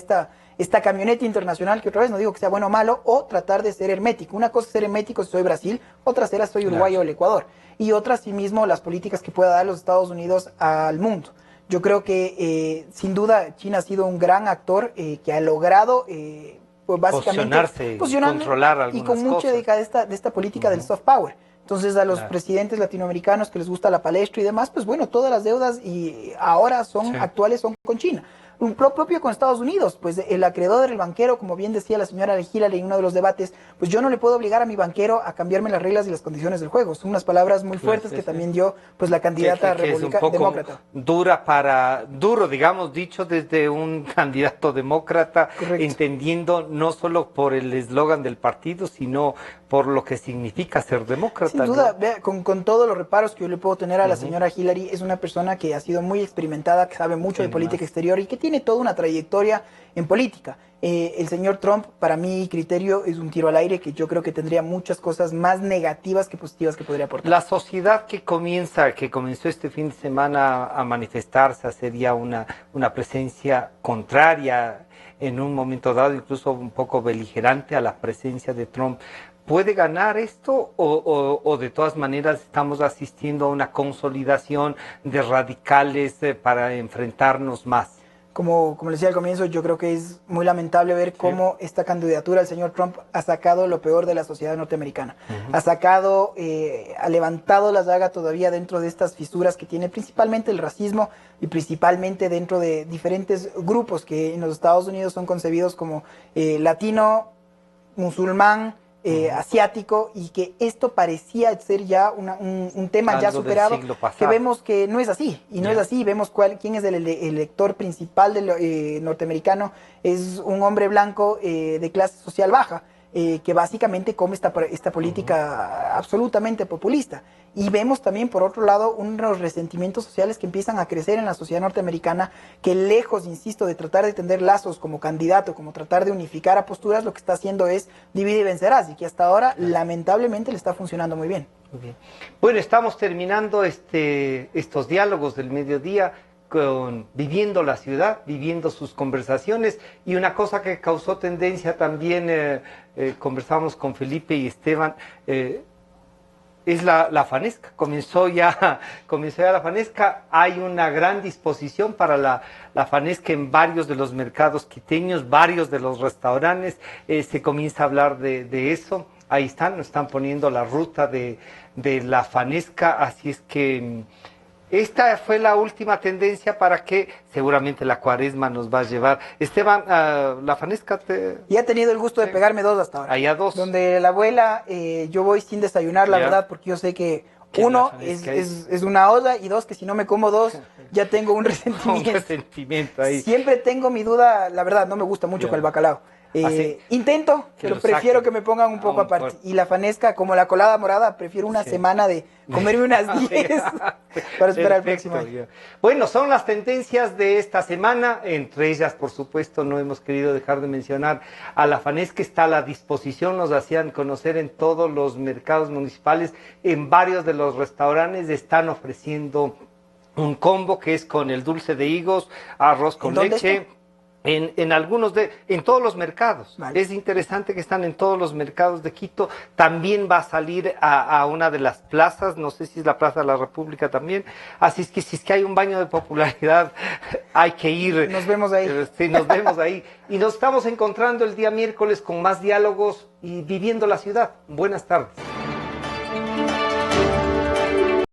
esta camioneta internacional, que otra vez no digo que sea bueno o malo, o tratar de ser hermético. Una cosa es ser hermético si soy Brasil, otra será soy Uruguay o el Ecuador. Y otra, asimismo, las políticas que pueda dar los Estados Unidos al mundo. Yo creo que, sin duda, China ha sido un gran actor que ha logrado pues básicamente posicionarse, controlar algunas y con mucha de esta política del soft power. Entonces a los presidentes latinoamericanos que les gusta la palestra y demás, pues bueno, todas las deudas y ahora son actuales son con China. Un propio con Estados Unidos, pues el acreedor, el banquero, como bien decía la señora Hillary en uno de los debates, pues yo no le puedo obligar a mi banquero a cambiarme las reglas y las condiciones del juego. Son unas palabras muy fuertes que también dio pues la candidata que es un poco demócrata. Duro, digamos, dicho desde un candidato demócrata, entendiendo no solo por el eslogan del partido, sino por lo que significa ser demócrata. Sin duda, vea, con todos los reparos que yo le puedo tener a la señora Hillary, es una persona que ha sido muy experimentada, que sabe mucho de política exterior y que tiene toda una trayectoria en política. El señor Trump, para mi criterio, es un tiro al aire que yo creo que tendría muchas cosas más negativas que positivas que podría aportar. La sociedad que comenzó este fin de semana a manifestarse, a hacer ya una presencia contraria en un momento dado, incluso un poco beligerante a la presencia de Trump, ¿puede ganar esto o de todas maneras estamos asistiendo a una consolidación de radicales para enfrentarnos más? Como les decía al comienzo, yo creo que es muy lamentable ver cómo esta candidatura del señor Trump ha sacado lo peor de la sociedad norteamericana. Ha levantado la daga todavía dentro de estas fisuras que tiene principalmente el racismo y principalmente dentro de diferentes grupos que en los Estados Unidos son concebidos como latino, musulmán, asiático, y que esto parecía ser ya un tema algo ya superado, que vemos que no es así, y no es así. Vemos quién es el elector principal del norteamericano, es un hombre blanco de clase social baja, que básicamente come esta política absolutamente populista. Y vemos también, por otro lado, unos resentimientos sociales que empiezan a crecer en la sociedad norteamericana, que lejos, insisto, de tratar de tender lazos como candidato, como tratar de unificar a posturas, lo que está haciendo es divide y vencerás, y que hasta ahora, lamentablemente, le está funcionando muy bien. Muy bien. Bueno, estamos terminando estos diálogos del mediodía con viviendo la ciudad, viviendo sus conversaciones, y una cosa que causó tendencia también, conversamos con Felipe y Esteban, es la Fanesca. Comenzó ya la Fanesca. Hay una gran disposición para la Fanesca en varios de los mercados quiteños, varios de los restaurantes. Se comienza a hablar de eso. Ahí nos están poniendo la ruta de la Fanesca. Así es que esta fue la última tendencia para que seguramente la cuaresma nos va a llevar. Esteban, la Fanesca Y he tenido el gusto de pegarme 2 hasta ahora. Allá 2. Donde la abuela, yo voy sin desayunar, la verdad, porque yo sé que uno, es una olla, y 2, que si no me como 2, ya tengo un resentimiento. Un resentimiento ahí. Siempre tengo mi duda, la verdad, no me gusta mucho con el bacalao. Intento, pero prefiero que me pongan un poco aparte. Y la Fanesca, como la colada morada, prefiero una semana de comerme unas 10 para esperar el próximo año. Bueno, son las tendencias de esta semana. Entre ellas, por supuesto, no hemos querido dejar de mencionar a la Fanesca. Está a la disposición, nos hacían conocer en todos los mercados municipales, en varios de los restaurantes están ofreciendo un combo que es con el dulce de higos, arroz con leche. En todos los mercados. Vale. Es interesante que están en todos los mercados de Quito. También va a salir a una de las plazas, no sé si es la Plaza de la República también. Así es que si es que hay un baño de popularidad, hay que ir. Nos vemos ahí. Sí, nos vemos ahí. Y nos estamos encontrando el día miércoles con más diálogos y viviendo la ciudad. Buenas tardes.